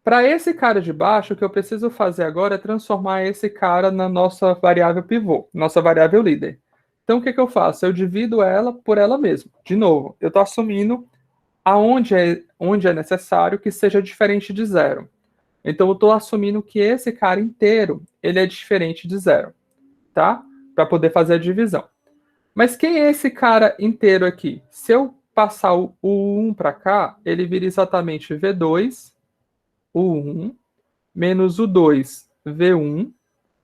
Para esse cara de baixo, o que eu preciso fazer agora é transformar esse cara na nossa variável pivô, nossa variável líder. Então, o que eu faço? Eu divido ela por ela mesma. De novo, eu estou assumindo onde é necessário que seja diferente de 0. Então, eu estou assumindo que esse cara inteiro ele é diferente de 0, tá? Para poder fazer a divisão. Mas quem é esse cara inteiro aqui? Se eu passar o 1 para cá, ele vira exatamente V2, U1, menos o 2, V1,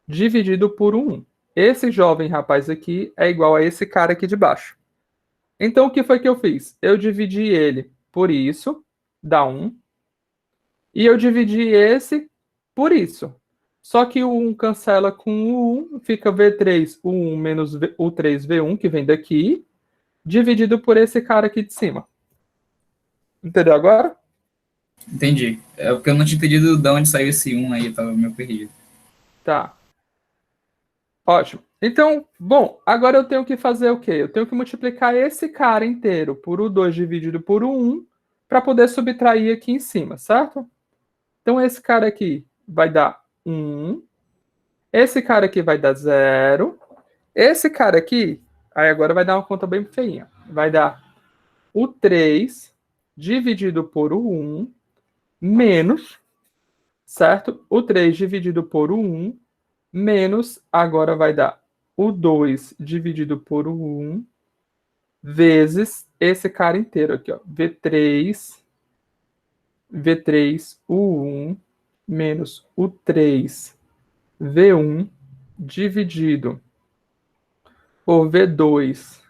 dividido por 1. Esse jovem rapaz aqui é igual a esse cara aqui de baixo. Então, o que foi que eu fiz? Eu dividi ele por isso, dá 1. E eu dividi esse por isso. Só que o 1 cancela com o 1, fica V3, U1 menos o 3V1, que vem daqui, dividido por esse cara aqui de cima. Entendeu agora? Entendi. É porque eu não tinha entendido de onde saiu esse 1 aí, eu tava meio perdido. Tá. Ótimo. Então, bom, agora eu tenho que fazer o quê? Eu tenho que multiplicar esse cara inteiro por U2 dividido por U1 para poder subtrair aqui em cima, certo? Então, esse cara aqui vai dar 1. Esse cara aqui vai dar 0. Esse cara aqui, aí agora vai dar uma conta bem feinha. Vai dar o 3 dividido por o 1 menos, certo? O 3 dividido por o 1 menos, agora vai dar o 2 dividido por o 1 vezes esse cara inteiro aqui, ó. V3, o 1 menos o 3, V1 dividido por V2,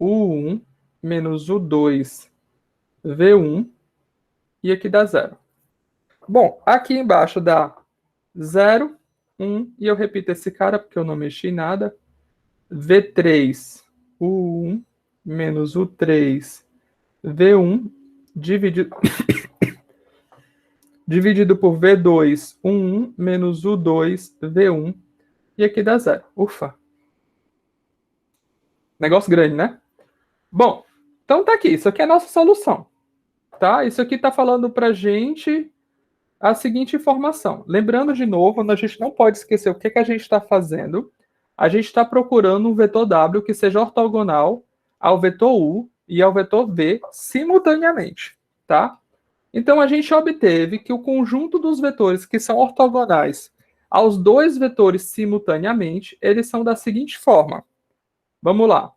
U1 menos U2, V1, e aqui dá 0. Bom, aqui embaixo dá 0, 1, e eu repito esse cara porque eu não mexi em nada. V3, U1 menos U3, V1, dividido por V2, U1 menos U2, V1, e aqui dá 0. Ufa. Negócio grande, né? Bom, então tá aqui. Isso aqui é a nossa solução. Tá? Isso aqui tá falando pra gente a seguinte informação. Lembrando de novo, a gente não pode esquecer o que a gente está fazendo. A gente está procurando um vetor W que seja ortogonal ao vetor U e ao vetor V simultaneamente. Tá? Então, a gente obteve que o conjunto dos vetores que são ortogonais aos dois vetores simultaneamente, eles são da seguinte forma. Vamos lá.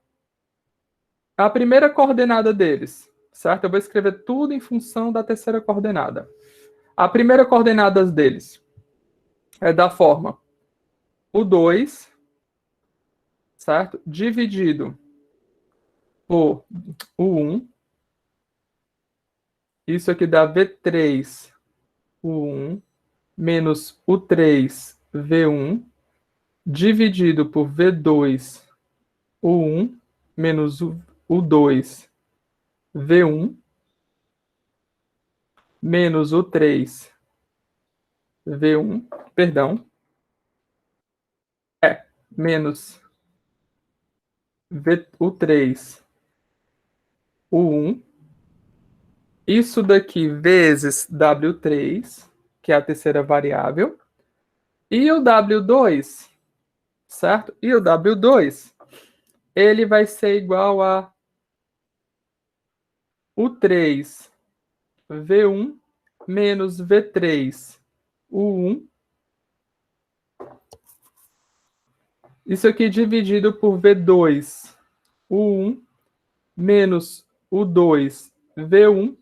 A primeira coordenada deles, certo? Eu vou escrever tudo em função da terceira coordenada. A primeira coordenada deles é da forma o 2, certo? Dividido por o 1. Isso aqui dá V3, o 1, menos o 3, V1, dividido por V2, o 1, menos o 2, V1, menos o 3, V1, perdão, menos o 3, o 1. Isso daqui vezes W3, que é a terceira variável. E o W2, certo? E o W2, ele vai ser igual a o 3, V1, menos V3, U1. Isso aqui dividido por V2, U1, menos o 2, V1,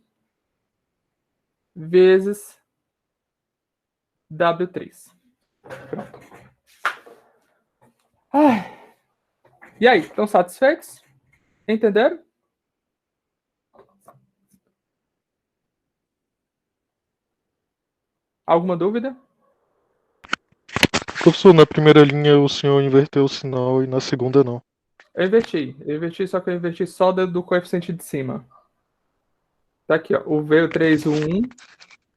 vezes W3. Pronto. E aí, estão satisfeitos? Entenderam? Alguma dúvida? Professor, na primeira linha o senhor inverteu o sinal e na segunda não. Eu inverti, só que eu inverti só do coeficiente de cima. Tá aqui, ó. O V3, o 1.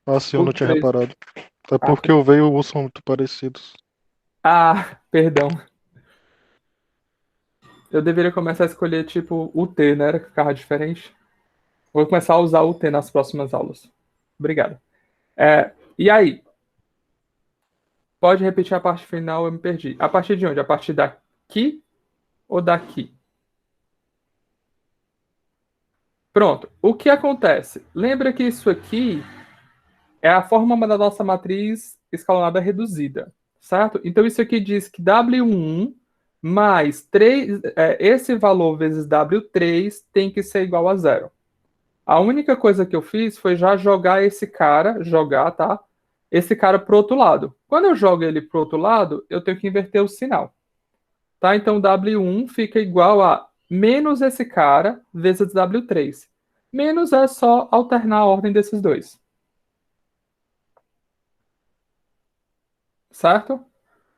Ah, sim, eu não tinha reparado. É Ah, porque o V e o U são muito parecidos. Ah, perdão. Eu deveria começar a escolher, tipo, o T, né? Era que ficava diferente. Vou começar a usar o T nas próximas aulas. Obrigado. E aí? Pode repetir a parte final, eu me perdi. A partir de onde? A partir daqui ou daqui? Pronto. O que acontece? Lembra que isso aqui é a forma da nossa matriz escalonada reduzida, certo? Então isso aqui diz que W1 mais 3, esse valor vezes W3 tem que ser igual a zero. A única coisa que eu fiz foi já jogar esse cara, tá? Esse cara pro outro lado. Quando eu jogo ele pro outro lado, eu tenho que inverter o sinal, tá? Então W1 fica igual a menos esse cara vezes W3. Menos é só alternar a ordem desses dois, certo?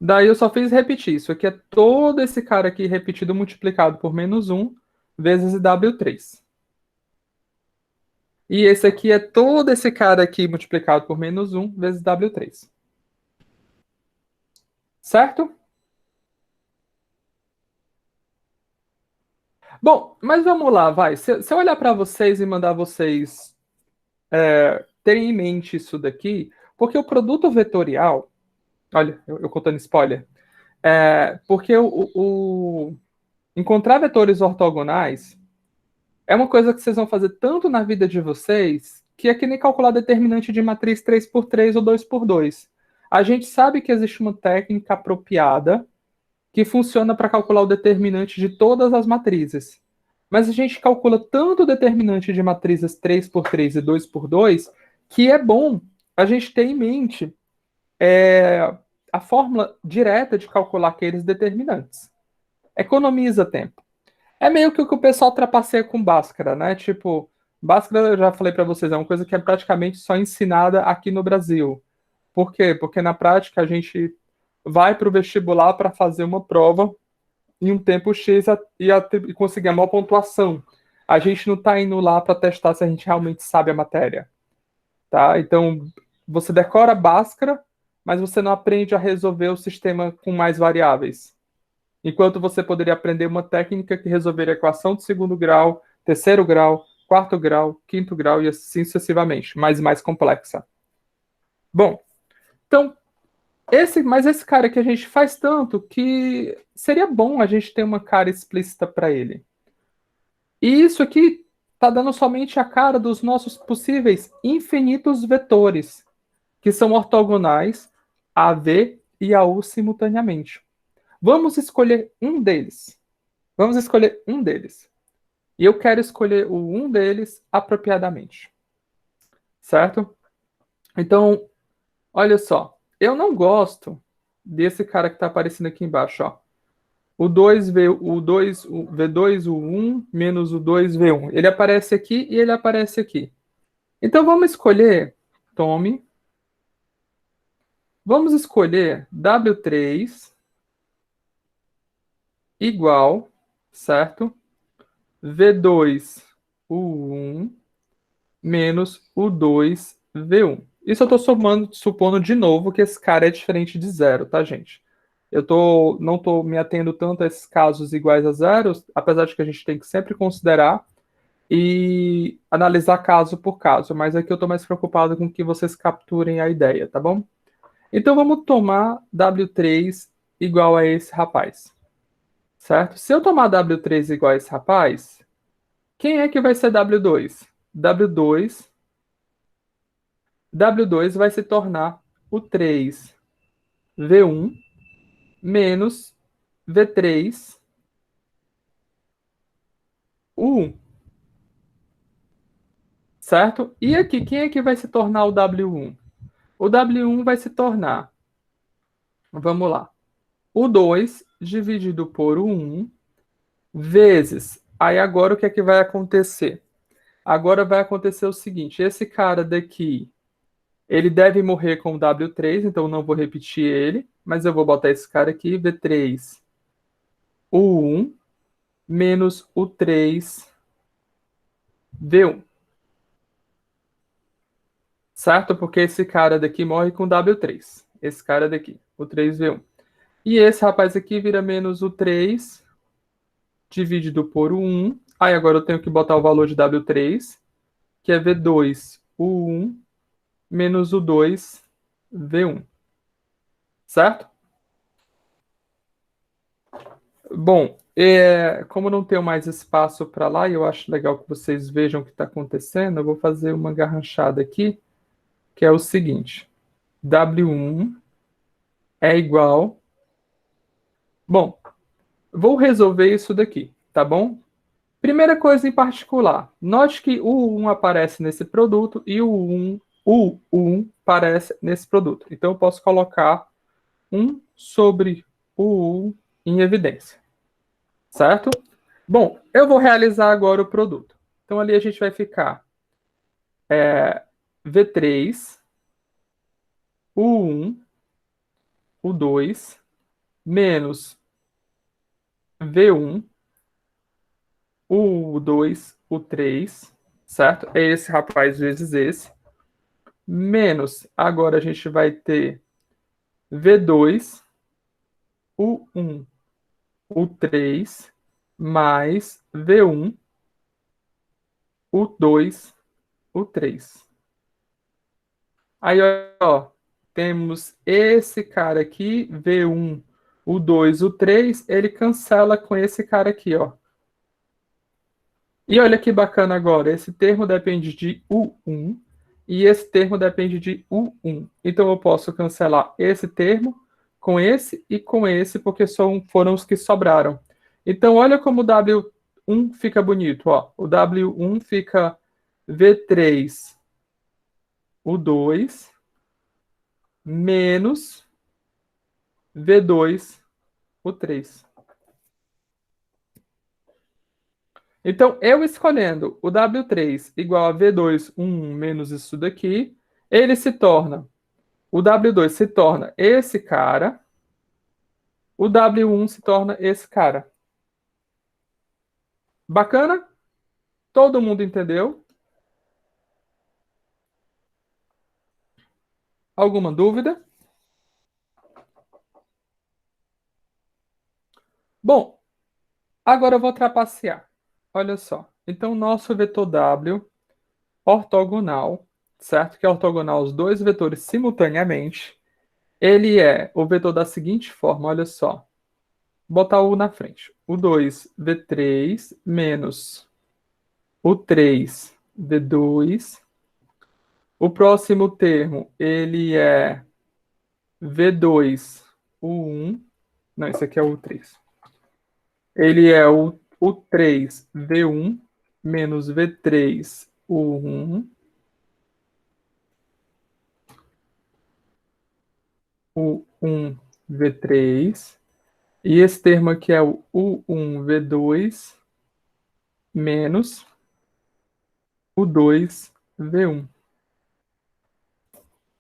Daí eu só fiz repetir. Isso aqui é todo esse cara aqui repetido multiplicado por menos um vezes W3. E esse aqui é todo esse cara aqui multiplicado por menos um vezes W3. Certo? Bom, mas vamos lá, vai. Se eu olhar para vocês e mandar vocês terem em mente isso daqui, porque o produto vetorial, olha, eu contando spoiler, porque encontrar vetores ortogonais é uma coisa que vocês vão fazer tanto na vida de vocês, que é que nem calcular determinante de matriz 3x3 ou 2x2. A gente sabe que existe uma técnica apropriada que funciona para calcular o determinante de todas as matrizes. Mas a gente calcula tanto o determinante de matrizes 3x3 e 2x2 que é bom a gente ter em mente a fórmula direta de calcular aqueles determinantes. Economiza tempo. É meio que o que o pessoal trapaceia com Bhaskara, né? Tipo, Bhaskara, eu já falei para vocês, é uma coisa que é praticamente só ensinada aqui no Brasil. Por quê? Porque na prática a gente vai para o vestibular para fazer uma prova em um tempo X e conseguir a maior pontuação. A gente não está indo lá para testar se a gente realmente sabe a matéria, tá? Então, você decora Bhaskara, mas você não aprende a resolver o sistema com mais variáveis. Enquanto você poderia aprender uma técnica que resolveria a equação de segundo grau, terceiro grau, quarto grau, quinto grau e assim sucessivamente, mas mais complexa. Bom, então, mas esse cara que a gente faz tanto que seria bom a gente ter uma cara explícita para ele. E isso aqui está dando somente a cara dos nossos possíveis infinitos vetores, que são ortogonais a V e a U simultaneamente. Vamos escolher um deles. Vamos escolher um deles. E eu quero escolher o um deles apropriadamente. Certo? Então, olha só. Eu não gosto desse cara que está aparecendo aqui embaixo, ó. O V2, o 1 menos o 2V1. Ele aparece aqui e ele aparece aqui. Então vamos escolher, tome, vamos escolher W3 igual, certo? V2, o 1 menos o 2V1. Isso eu estou supondo de novo que esse cara é diferente de zero, tá, gente? Não estou me atendo tanto a esses casos iguais a zero, apesar de que a gente tem que sempre considerar e analisar caso por caso, mas aqui eu estou mais preocupado com que vocês capturem a ideia, tá bom? Então vamos tomar W3 igual a esse rapaz, certo? Se eu tomar W3 igual a esse rapaz, quem é que vai ser W2? W2, W2 vai se tornar o 3V1 menos V3 U1, certo? E aqui, quem é que vai se tornar o W1? O W1 vai se tornar, vamos lá, o 2 dividido por o 1 vezes. Aí agora o que é que vai acontecer? Agora vai acontecer o seguinte: esse cara daqui, ele deve morrer com o W3, então eu não vou repetir ele, mas eu vou botar esse cara aqui, V3, o 1 menos o 3V1. Certo? Porque esse cara daqui morre com W3. Esse cara daqui, o 3V1. E esse rapaz aqui vira menos o 3 dividido por 1. Aí agora eu tenho que botar o valor de W3, que é V2 U1 menos o 2 V1. Certo? Bom, como não tenho mais espaço para lá, e eu acho legal que vocês vejam o que está acontecendo, eu vou fazer uma garranchada aqui, que é o seguinte: W1 é igual. Bom, vou resolver isso daqui, tá bom? Primeira coisa em particular, note que o 1 aparece nesse produto e o 1 aparece nesse produto. Então eu posso colocar 1 sobre o 1 em evidência, certo? Bom, eu vou realizar agora o produto. Então ali a gente vai ficar V3, U1, U2, menos V1, U2, U3, certo? É esse rapaz vezes esse. Menos, agora a gente vai ter V2, U1, U3, mais V1, U2, U3. Aí, ó, temos esse cara aqui, V1, U2, U3, ele cancela com esse cara aqui, ó. E olha que bacana agora, esse termo depende de U1 e esse termo depende de U1. Então eu posso cancelar esse termo com esse e com esse, porque foram os que sobraram. Então olha como o W1 fica bonito, ó. O W1 fica V3, U2, menos V2, U3. Então, eu escolhendo o W3 igual a V2, 1 menos isso daqui, ele se torna, o W2 se torna esse cara, o W1 se torna esse cara. Bacana? Todo mundo entendeu? Alguma dúvida? Bom, agora eu vou trapacear. Olha só. Então, nosso vetor W ortogonal, certo? Que é ortogonal aos dois vetores simultaneamente. Ele é o vetor da seguinte forma, olha só. Botar o na frente. O 2, V3, menos o 3, V2. O próximo termo, ele é V2, U1. Não, esse aqui é o 3. Ele é o 3, V1, menos V3, U1. O 1, V3. E esse termo aqui é o U1, V2, menos o 2, V1.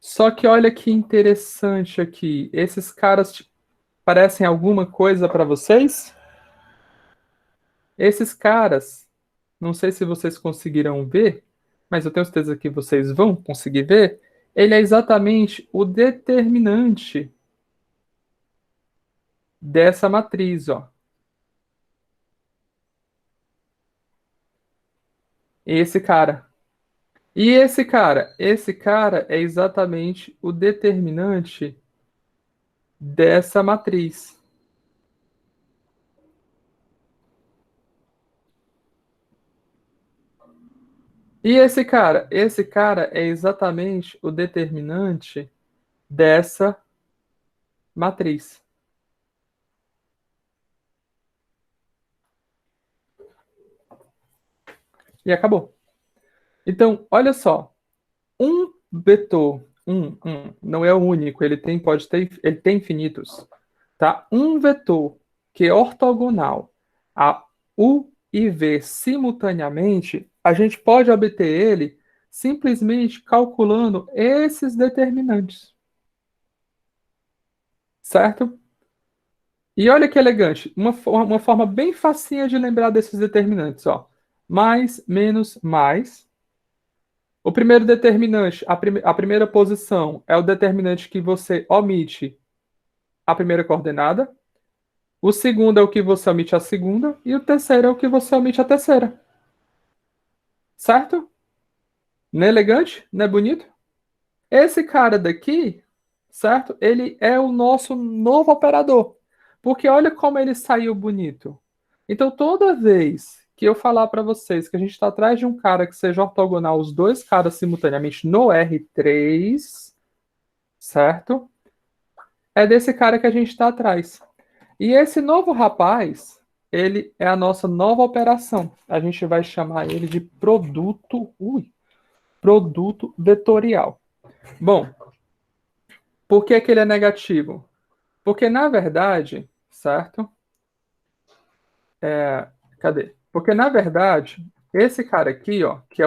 Só que olha que interessante aqui. Esses caras parecem alguma coisa para vocês? Esses caras, não sei se vocês conseguirão ver, mas eu tenho certeza que vocês vão conseguir ver. Ele é exatamente o determinante dessa matriz, ó. Esse cara. E esse cara é exatamente o determinante dessa matriz. E esse cara é exatamente o determinante dessa matriz. E acabou. Então, olha só, um vetor, não é o único, ele tem infinitos, tá? Um vetor que é ortogonal a U e V simultaneamente, a gente pode obter ele simplesmente calculando esses determinantes, certo? E olha que elegante, uma forma bem facinha de lembrar desses determinantes, ó. Mais, menos, mais. O primeiro determinante, a primeira posição, é o determinante que você omite a primeira coordenada, o segundo é o que você omite a segunda, e o terceiro é o que você omite a terceira. Certo? Não é elegante? Não é bonito? Esse cara daqui, certo? Ele é o nosso novo operador. Porque olha como ele saiu bonito. Então, toda vez que eu falar para vocês que a gente está atrás de um cara que seja ortogonal, os dois caras simultaneamente no R3, certo? É desse cara que a gente está atrás. E esse novo rapaz, ele é a nossa nova operação. A gente vai chamar ele de produto vetorial. Bom, por que que ele é negativo? Porque, na verdade, certo? Cadê? Porque, na verdade, esse cara aqui, ó, que é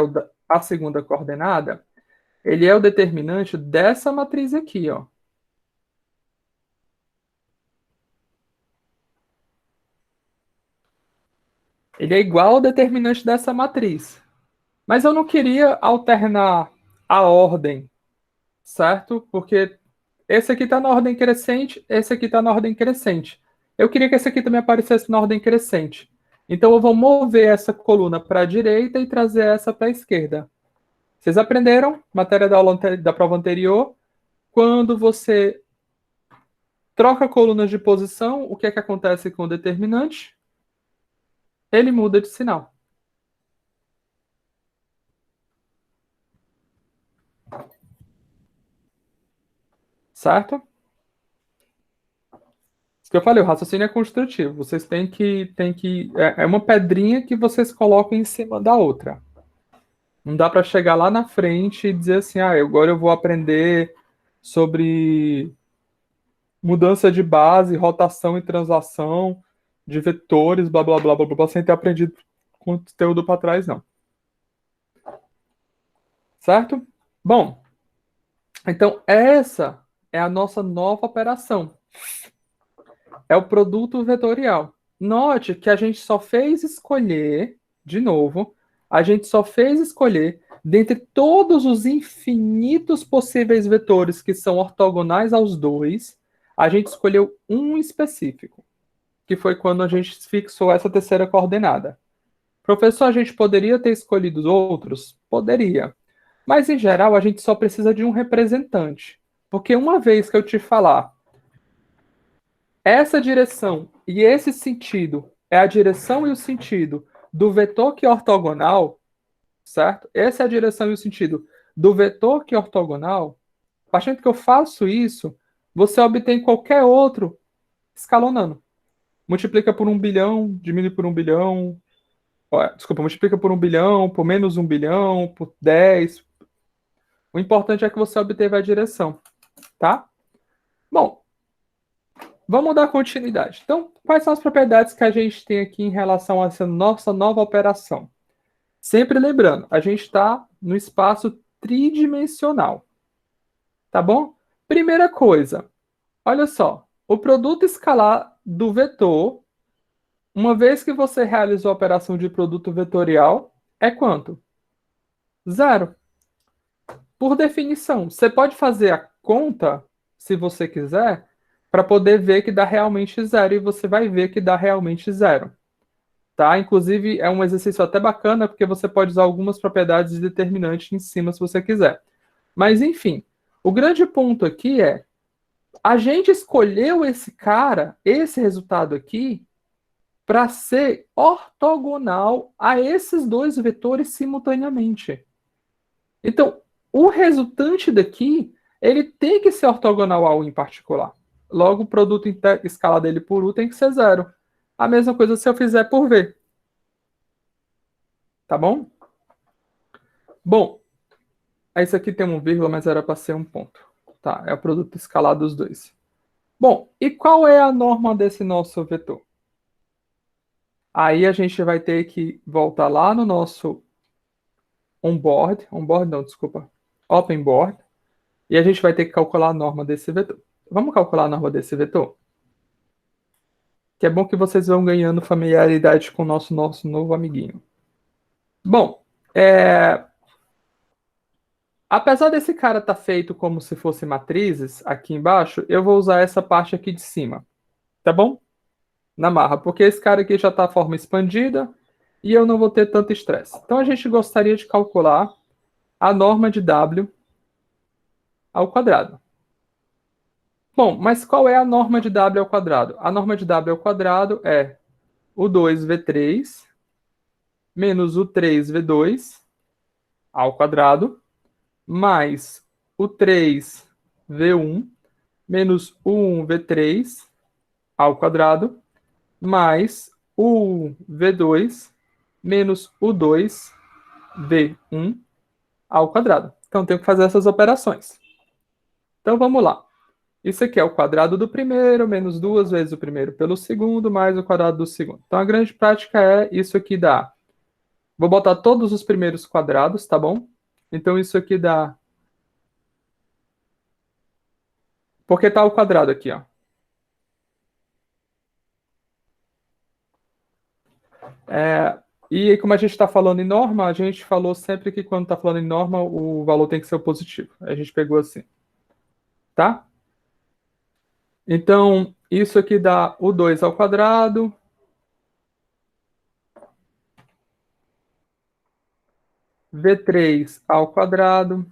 a segunda coordenada, ele é o determinante dessa matriz aqui, ó. Ele é igual ao determinante dessa matriz. Mas eu não queria alternar a ordem, certo? Porque esse aqui está na ordem crescente, esse aqui está na ordem crescente. Eu queria que esse aqui também aparecesse na ordem crescente. Então eu vou mover essa coluna para a direita e trazer essa para a esquerda. Vocês aprenderam, matéria da prova anterior, quando você troca colunas de posição, o que é que acontece com o determinante? Ele muda de sinal. Certo? Isso que eu falei, o raciocínio é construtivo. Vocês têm que é uma pedrinha que vocês colocam em cima da outra. Não dá para chegar lá na frente e dizer assim, agora eu vou aprender sobre mudança de base, rotação e translação de vetores, blá blá blá blá blá, sem ter aprendido conteúdo para trás, não. Certo? Bom, então essa é a nossa nova operação. É o produto vetorial. Note que a gente só fez escolher, de novo, a gente só fez escolher dentre todos os infinitos possíveis vetores que são ortogonais aos dois, a gente escolheu um específico, que foi quando a gente fixou essa terceira coordenada. Professor, a gente poderia ter escolhido os outros? Poderia. Mas, em geral, a gente só precisa de um representante. Porque uma vez que eu te falar essa direção e esse sentido é a direção e o sentido do vetor que é ortogonal, certo? Essa é a direção e o sentido do vetor que é ortogonal. A partir do momento que eu faço isso, você obtém qualquer outro escalonando. Multiplica por 1 bilhão, diminui por 1 bilhão, desculpa, multiplica por 1 bilhão, por menos 1 bilhão, por 10. O importante é que você obteve a direção, tá? Bom, vamos dar continuidade. Então, quais são as propriedades que a gente tem aqui em relação a essa nossa nova operação? Sempre lembrando, a gente está no espaço tridimensional, tá bom? Primeira coisa, olha só, o produto escalar do vetor, uma vez que você realizou a operação de produto vetorial, é quanto? Zero. Por definição, você pode fazer a conta, se você quiser, para poder ver que dá realmente zero, e você vai ver que dá realmente zero. Tá? Inclusive, é um exercício até bacana, porque você pode usar algumas propriedades de determinante em cima, se você quiser. Mas, enfim, o grande ponto aqui é, a gente escolheu esse cara, esse resultado aqui, para ser ortogonal a esses dois vetores simultaneamente. Então, o resultante daqui, ele tem que ser ortogonal a U em particular. Logo, o produto escalar dele por U tem que ser zero. A mesma coisa se eu fizer por V. Tá bom? Bom, esse aqui tem um vírgula, mas era para ser um ponto. Tá, é o produto escalar dos dois. Bom, e qual é a norma desse nosso vetor? Aí a gente vai ter que voltar lá no nosso onboard não, desculpa, open board, e a gente vai ter que calcular a norma desse vetor. Vamos calcular a norma desse vetor? Que é bom que vocês vão ganhando familiaridade com o nosso novo amiguinho. Bom, Apesar desse cara estar feito como se fosse matrizes, aqui embaixo, eu vou usar essa parte aqui de cima, tá bom? Na marra, porque esse cara aqui já está a forma expandida e eu não vou ter tanto estresse. Então a gente gostaria de calcular a norma de W ao quadrado. Bom, mas qual é a norma de W ao quadrado? A norma de W ao quadrado é o 2V3 menos o 3V2 ao quadrado mais o 3V1 menos o 1V3 ao quadrado mais o V2 menos o 2V1 ao quadrado. Então, tenho que fazer essas operações. Então, vamos lá. Isso aqui é o quadrado do primeiro, menos 2 vezes o primeiro pelo segundo, mais o quadrado do segundo. Então, a grande prática é isso aqui dá. Vou botar todos os primeiros quadrados, tá bom? Então, isso aqui dá... Porque tá o quadrado aqui, ó. E como a gente está falando em norma, a gente falou sempre que quando está falando em norma, o valor tem que ser o positivo. A gente pegou assim. Tá? Então, isso aqui dá o 2 ao quadrado. V3 ao quadrado.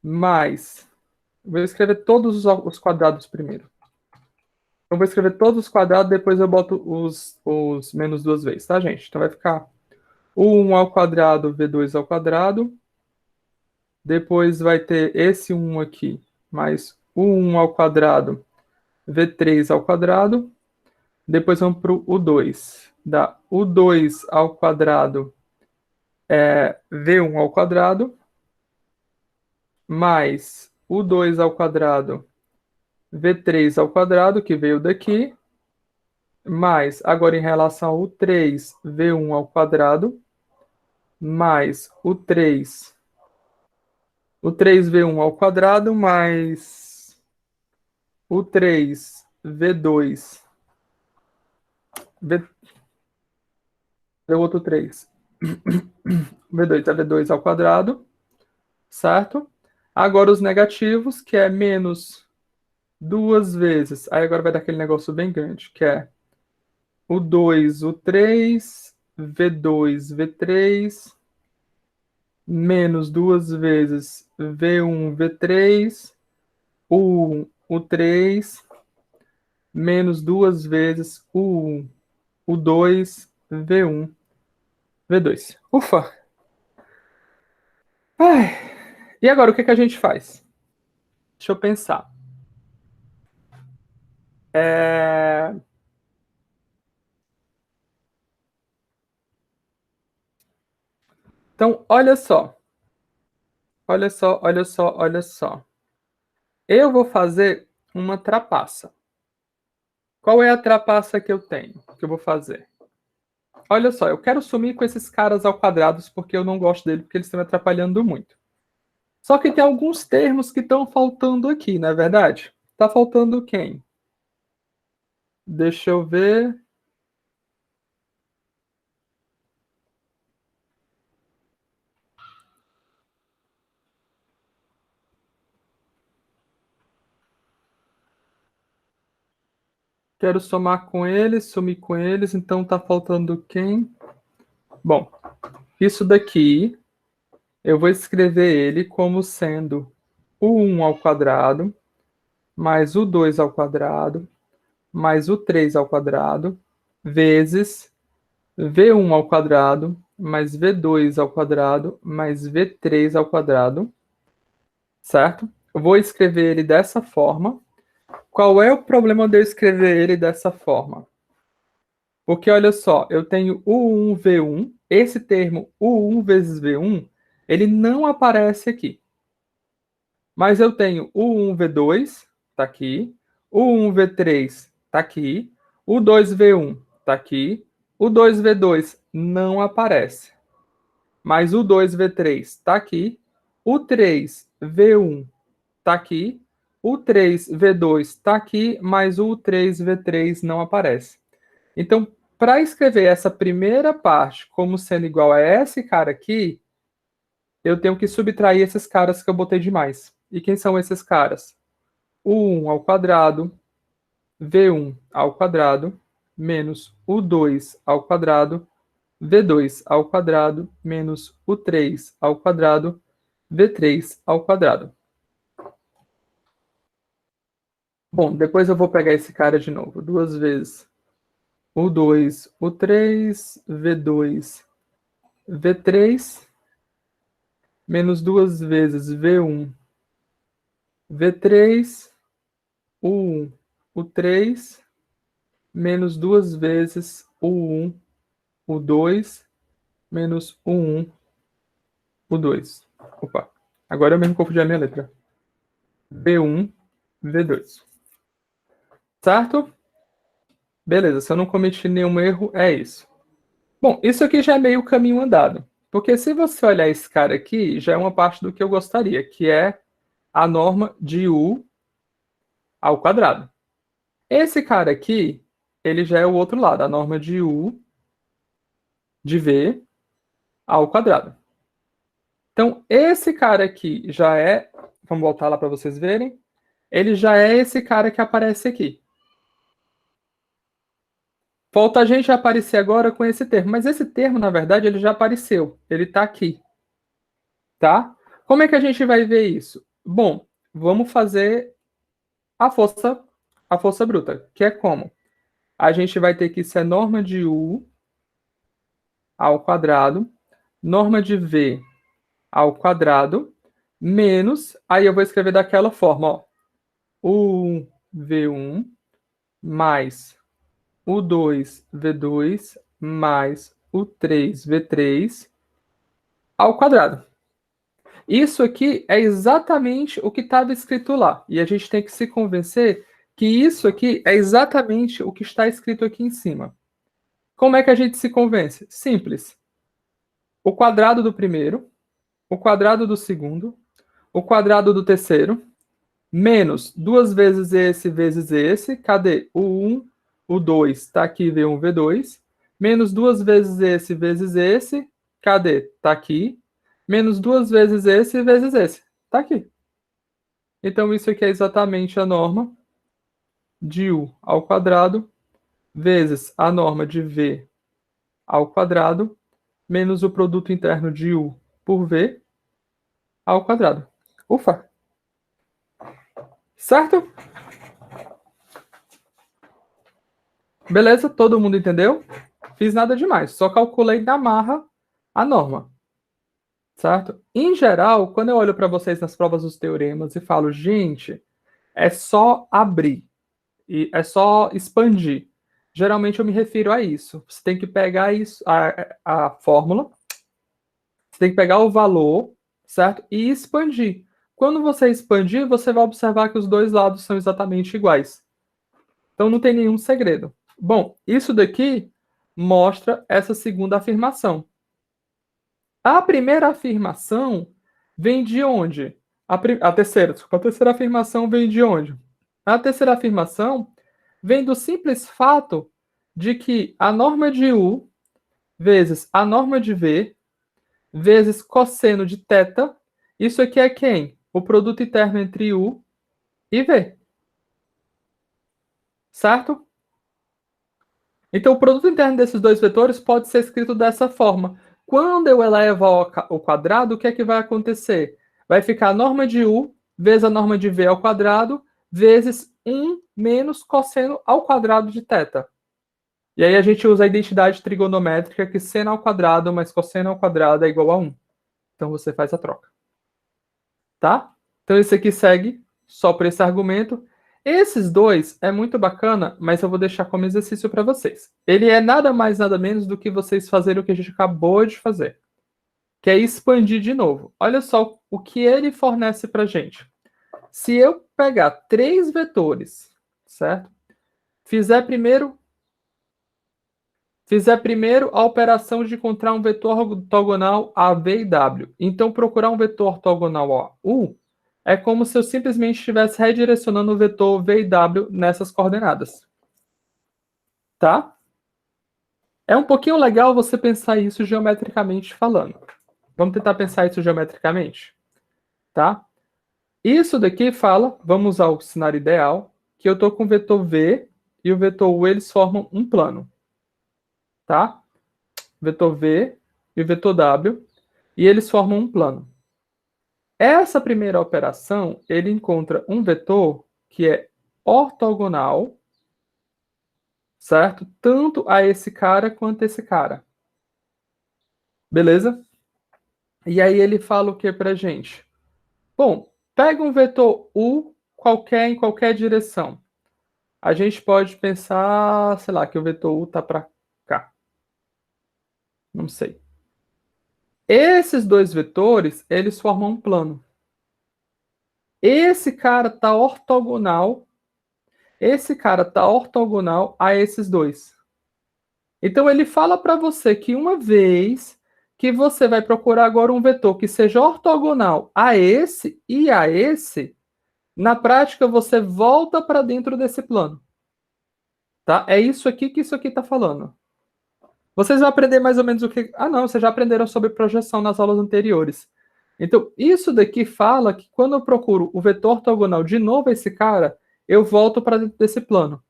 Mais... Vou escrever todos os quadrados primeiro. Eu vou escrever todos os quadrados, depois eu boto os menos duas vezes, tá, gente? Então vai ficar o1 ao quadrado, V2 ao quadrado. Depois vai ter esse 1 aqui, mais o 1 ao quadrado, V3 ao quadrado. Depois vamos para o 2. Dá o 2 ao quadrado V1 ao quadrado, mais o 2 ao quadrado, V3 ao quadrado, que veio daqui, mais, agora em relação ao 3V1 ao quadrado, mais o 3V1 ao quadrado, mais o 3V2, deu outro 3, V2 é V2 ao quadrado, certo? Agora os negativos, que é menos duas vezes, aí agora vai dar aquele negócio bem grande, que é o 2, o 3, V2, V3, menos duas vezes V1, V3, o 1, o 3, menos duas vezes o 1, o 2, V1, V2. Ufa! Ai. E agora, o que a gente faz? Deixa eu pensar. Então, olha só. Olha só, olha só, olha só. Eu vou fazer uma trapaça. Qual é a trapaça que eu tenho? Que eu vou fazer? Olha só, eu quero sumir com esses caras ao quadrado porque eu não gosto dele, porque eles estão me atrapalhando muito. Só que tem alguns termos que estão faltando aqui, não é verdade? Tá faltando quem? Deixa eu ver. Quero somar com eles, sumir com eles, então tá faltando quem? Bom, isso daqui, eu vou escrever ele como sendo o 1 ao quadrado, mais o 2 ao quadrado, mais o 3 ao quadrado, vezes V1 ao quadrado, mais V2 ao quadrado, mais V3 ao quadrado, certo? Eu vou escrever ele dessa forma. Qual é o problema de eu escrever ele dessa forma? Porque, olha só, eu tenho U1V1, esse termo U1 vezes V1, ele não aparece aqui. Mas eu tenho U1V2, está aqui, U1V3 está aqui, o 2V1 está aqui, o 2V2 não aparece. Mas o 2V3 está aqui, o 3V1 está aqui, o 3V2 está aqui, mas o 3V3 não aparece. Então, para escrever essa primeira parte como sendo igual a esse cara aqui, eu tenho que subtrair esses caras que eu botei de mais. E quem são esses caras? U1 ao quadrado, V1 ao quadrado, menos U2 ao quadrado, V2 ao quadrado, menos U3 ao quadrado, V3 ao quadrado. Bom, depois eu vou pegar esse cara de novo. 2 vezes U2, U3, V2, V3, menos 2 vezes V1, V3, U1, U3, menos 2 vezes U1, U2, menos U1, U2. Opa, agora eu mesmo confundi a minha letra. V1, V2. Certo? Beleza, se eu não cometi nenhum erro, é isso. Bom, isso aqui já é meio caminho andado. Porque se você olhar esse cara aqui, já é uma parte do que eu gostaria, que é a norma de U ao quadrado. Esse cara aqui, ele já é o outro lado, a norma de U de V ao quadrado. Então, esse cara aqui já é, vamos voltar lá para vocês verem, ele já é esse cara que aparece aqui. Falta a gente aparecer agora com esse termo, mas esse termo, na verdade, ele já apareceu, ele está aqui. Tá? Como é que a gente vai ver isso? Bom, vamos fazer a força bruta, que é como? A gente vai ter que ser norma de U ao quadrado, norma de V ao quadrado, menos, aí eu vou escrever daquela forma, ó, U1, V1, mais U2, V2, mais U3, V3, ao quadrado. Isso aqui é exatamente o que estava escrito lá. E a gente tem que se convencer que isso aqui é exatamente o que está escrito aqui em cima. Como é que a gente se convence? Simples. O quadrado do primeiro, o quadrado do segundo, o quadrado do terceiro, menos 2 vezes esse. Cadê? O 1, o 2, está aqui, V1, V2. Menos 2 vezes esse. Cadê? Está aqui. Menos 2 vezes esse. Está aqui. Então, isso aqui é exatamente a norma de U ao quadrado vezes a norma de V ao quadrado menos o produto interno de U por V ao quadrado. Ufa! Certo? Beleza? Todo mundo entendeu? Fiz nada demais, só calculei na marra a norma. Certo? Em geral, quando eu olho para vocês nas provas dos teoremas e falo, gente, é só abrir, e é só expandir. Geralmente eu me refiro a isso. Você tem que pegar isso, a fórmula, você tem que pegar o valor, certo? E expandir. Quando você expandir, você vai observar que os dois lados são exatamente iguais. Então não tem nenhum segredo. Bom, isso daqui mostra essa segunda afirmação. A primeira afirmação vem de onde? A terceira afirmação vem de onde? A terceira afirmação vem do simples fato de que a norma de U vezes a norma de V vezes cosseno de θ, isso aqui é quem? O produto interno entre U e V. Certo? Então, o produto interno desses dois vetores pode ser escrito dessa forma. Quando eu elevo ao quadrado, o que é que vai acontecer? Vai ficar a norma de U vezes a norma de V ao quadrado vezes 1 menos cosseno ao quadrado de θ. E aí a gente usa a identidade trigonométrica que seno ao quadrado mais cosseno ao quadrado é igual a 1. Então você faz a troca. Tá? Então esse aqui segue só por esse argumento. Esses dois é muito bacana, mas eu vou deixar como exercício para vocês. Ele é nada mais, nada menos do que vocês fazerem o que a gente acabou de fazer, que é expandir de novo. Olha só o que ele fornece para a gente. Se eu pegar 3 vetores, certo? Fizer primeiro a operação de encontrar um vetor ortogonal a V e W. Então, procurar um vetor ortogonal a U é como se eu simplesmente estivesse redirecionando o vetor V e W nessas coordenadas. Tá? É um pouquinho legal você pensar isso geometricamente falando. Vamos tentar pensar isso geometricamente, tá? Isso daqui fala, vamos usar o cenário ideal, que eu estou com o vetor V e o vetor U, eles formam um plano, tá? Vetor V e o vetor W, e eles formam um plano. Essa primeira operação, ele encontra um vetor que é ortogonal, certo? Tanto a esse cara quanto a esse cara. Beleza? E aí ele fala o que pra gente? Bom, pega um vetor U qualquer em qualquer direção. A gente pode pensar, sei lá, que o vetor U tá para cá. Não sei. Esses dois vetores, eles formam um plano. Esse cara tá ortogonal. Esse cara tá ortogonal a esses dois. Então ele fala para você que uma vez que você vai procurar agora um vetor que seja ortogonal a esse e a esse, na prática você volta para dentro desse plano. Tá? É isso aqui que isso aqui está falando. Vocês vão aprender mais ou menos o que... Ah, não, vocês já aprenderam sobre projeção nas aulas anteriores. Então, isso daqui fala que quando eu procuro o vetor ortogonal de novo esse cara, eu volto para dentro desse plano.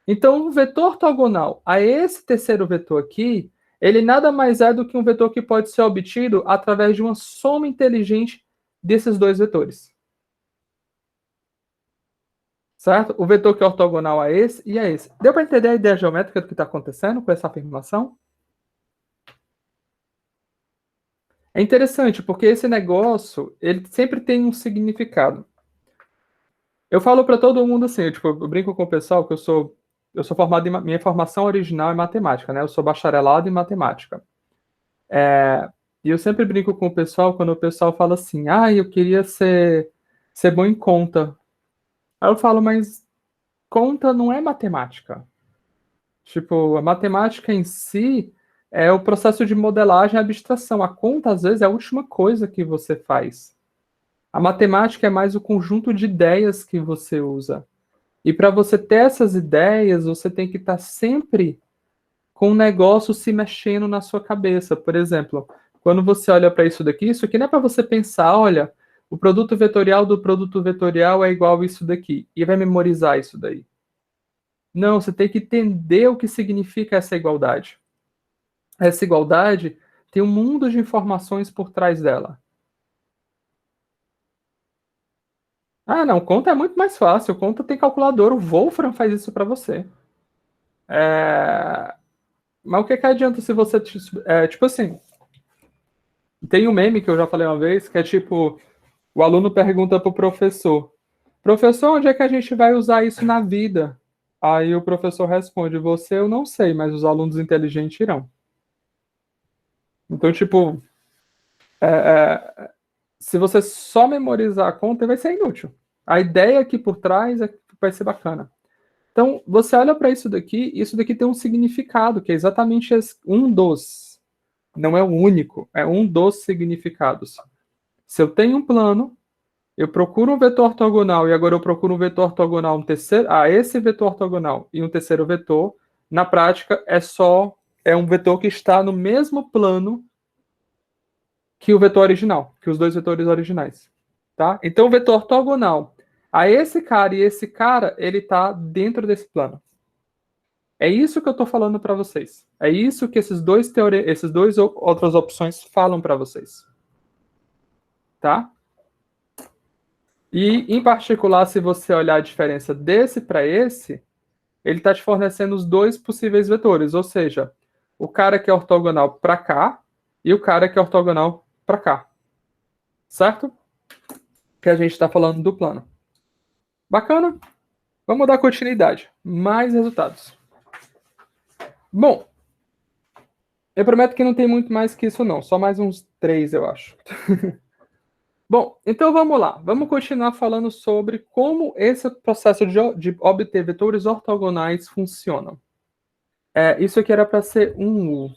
Então, o vetor ortogonal a esse terceiro vetor aqui, ele nada mais é do que um vetor que pode ser obtido através de uma soma inteligente desses dois vetores. Certo? O vetor que é ortogonal a esse e a esse. Deu para entender a ideia geométrica do que está acontecendo com essa afirmação? É interessante, porque esse negócio, ele sempre tem um significado. Eu falo para todo mundo assim, eu brinco com o pessoal que eu sou formado minha formação original é matemática, né? Eu sou bacharelado em matemática. E eu sempre brinco com o pessoal quando o pessoal fala assim, eu queria ser bom em conta. Aí eu falo, mas conta não é matemática. Tipo, a matemática em si é o processo de modelagem e abstração. A conta, às vezes, é a última coisa que você faz. A matemática é mais o conjunto de ideias que você usa. E para você ter essas ideias, você tem que estar sempre com um negócio se mexendo na sua cabeça. Por exemplo, quando você olha para isso aqui não é para você pensar, olha, o produto vetorial do produto vetorial é igual a isso daqui, e vai memorizar isso daí. Não, você tem que entender o que significa essa igualdade. Essa igualdade tem um mundo de informações por trás dela. Ah, não, conta é muito mais fácil. Conta tem calculadora. O Wolfram faz isso para você. Mas o que adianta se você... tipo assim, tem um meme que eu já falei uma vez, que é tipo, o aluno pergunta pro professor, professor, onde é que a gente vai usar isso na vida? Aí o professor responde, você eu não sei, mas os alunos inteligentes irão. Então, tipo, se você só memorizar a conta, vai ser inútil. A ideia aqui por trás vai ser bacana. Então, você olha para isso daqui tem um significado, que é exatamente um dos, não é o único, é um dos significados. Se eu tenho um plano, eu procuro um vetor ortogonal, e agora eu procuro um vetor ortogonal, esse vetor ortogonal e um terceiro vetor, na prática, é um vetor que está no mesmo plano que o vetor original, que os dois vetores originais. Tá? Então, o vetor ortogonal a esse cara e esse cara, ele está dentro desse plano. É isso que eu estou falando para vocês. É isso que esses dois outras opções falam para vocês. Tá? E, em particular, se você olhar a diferença desse para esse, ele está te fornecendo os dois possíveis vetores, ou seja, o cara que é ortogonal para cá e o cara que é ortogonal para cá. Certo? Que a gente está falando do plano. Bacana? Vamos dar continuidade. Mais resultados. Bom, eu prometo que não tem muito mais que isso não. Só mais uns 3, eu acho. Bom, então vamos lá. Vamos continuar falando sobre como esse processo de obter vetores ortogonais funciona. Isso aqui era para ser um U,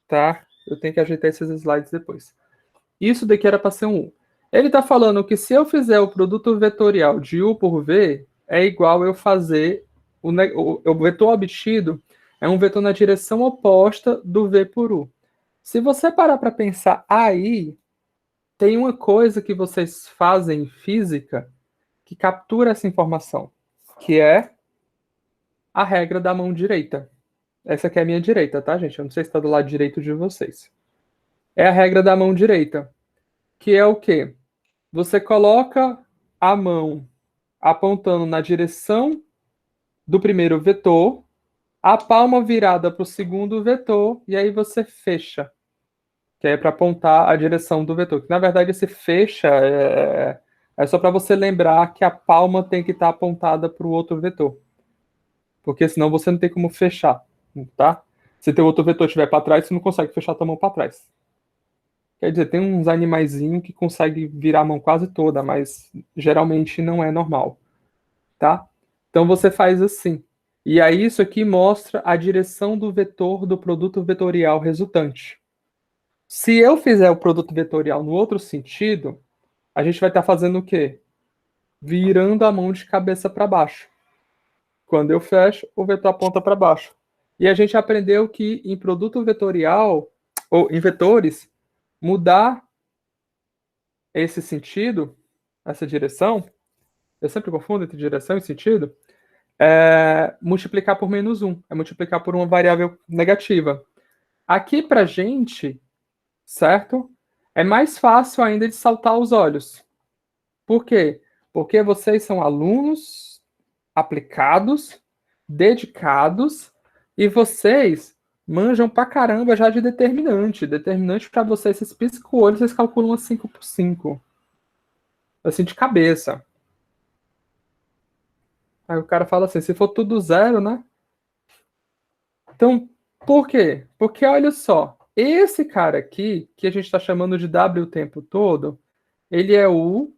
tá? Eu tenho que ajeitar esses slides depois. Isso daqui era para ser um U. Ele está falando que se eu fizer o produto vetorial de U por V, é igual eu fazer o vetor obtido é um vetor na direção oposta do V por U. Se você parar para pensar aí, tem uma coisa que vocês fazem em física que captura essa informação, que é a regra da mão direita. Essa aqui é a minha direita, tá, gente? Eu não sei se está do lado direito de vocês. É a regra da mão direita, que é o quê? Você coloca a mão apontando na direção do primeiro vetor, a palma virada para o segundo vetor, e aí você fecha, que é para apontar a direção do vetor. Que, na verdade, esse fecha é só para você lembrar que a palma tem que estar apontada para o outro vetor. Porque senão você não tem como fechar, tá? Se teu outro vetor estiver para trás, você não consegue fechar a tua mão para trás. Quer dizer, tem uns animaizinhos que conseguem virar a mão quase toda, mas geralmente não é normal, tá? Então você faz assim. E aí isso aqui mostra a direção do vetor do produto vetorial resultante. Se eu fizer o produto vetorial no outro sentido, a gente vai estar fazendo o quê? Virando a mão de cabeça para baixo. Quando eu fecho, o vetor aponta para baixo. E a gente aprendeu que em produto vetorial, ou em vetores, mudar esse sentido, essa direção, eu sempre confundo entre direção e sentido, é multiplicar por -1, é multiplicar por uma variável negativa. Aqui pra gente, certo? É mais fácil ainda de saltar aos olhos. Por quê? Porque vocês são alunos aplicados, dedicados, e vocês manjam pra caramba já de determinante. Determinante para vocês, vocês piscam o olho, vocês calculam a 5 por 5. Assim, de cabeça. Aí o cara fala assim, se for tudo zero, né? Então, por quê? Porque olha só, esse cara aqui, que a gente está chamando de W o tempo todo, ele é o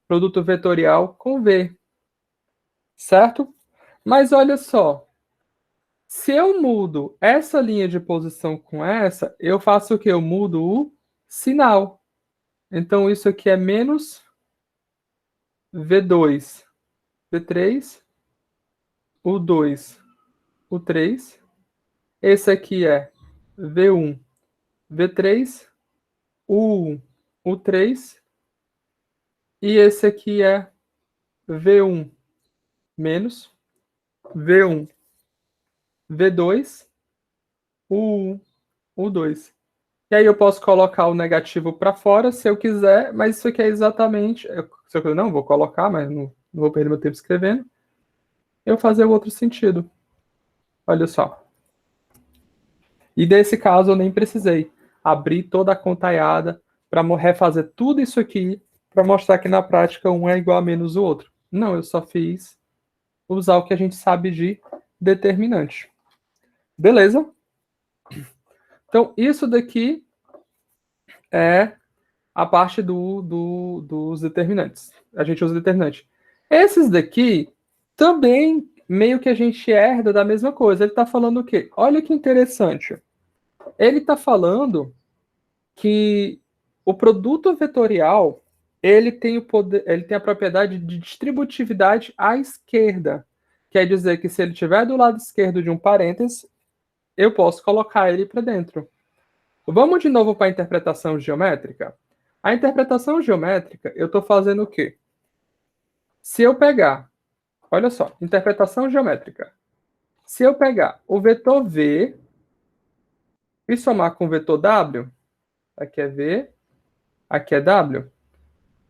produto vetorial com V, certo? Mas olha só, se eu mudo essa linha de posição com essa, eu faço o quê? Eu mudo o sinal. Então, isso aqui é menos V2, V3, o 2, o 3. Esse aqui é V1, V3, U1, U3. E esse aqui é V1 menos V1, V2, U1, U2. E aí eu posso colocar o negativo para fora se eu quiser, mas isso aqui é exatamente... Se eu quiser, não, vou colocar, mas não vou perder meu tempo escrevendo. Eu fazer o outro sentido. Olha só. E nesse caso eu nem precisei abrir toda a contaiada para refazer tudo isso aqui para mostrar que na prática um é igual a menos o outro. Não, eu só fiz usar o que a gente sabe de determinante. Beleza? Então, isso daqui é a parte dos determinantes. A gente usa determinante. Esses daqui também meio que a gente herda da mesma coisa. Ele está falando o quê? Olha que interessante. Ele está falando que o produto vetorial ele tem o poder, ele tem a propriedade de distributividade à esquerda. Quer dizer que se ele estiver do lado esquerdo de um parênteses, eu posso colocar ele para dentro. Vamos de novo para a interpretação geométrica? A interpretação geométrica, eu estou fazendo o quê? Se eu pegar, olha só, interpretação geométrica. Se eu pegar o vetor V e somar com o vetor W, aqui é V, aqui é W,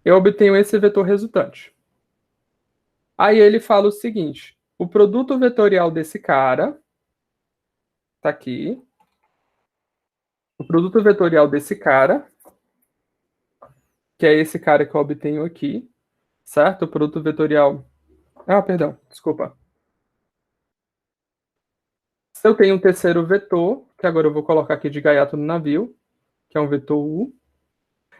eu obtenho esse vetor resultante. Aí ele fala o seguinte, o produto vetorial desse cara, tá aqui, o produto vetorial desse cara, que é esse cara que eu obtenho aqui, certo? O produto vetorial... Ah, perdão, desculpa. Se eu tenho um terceiro vetor, que agora eu vou colocar aqui de gaiato no navio, que é um vetor U,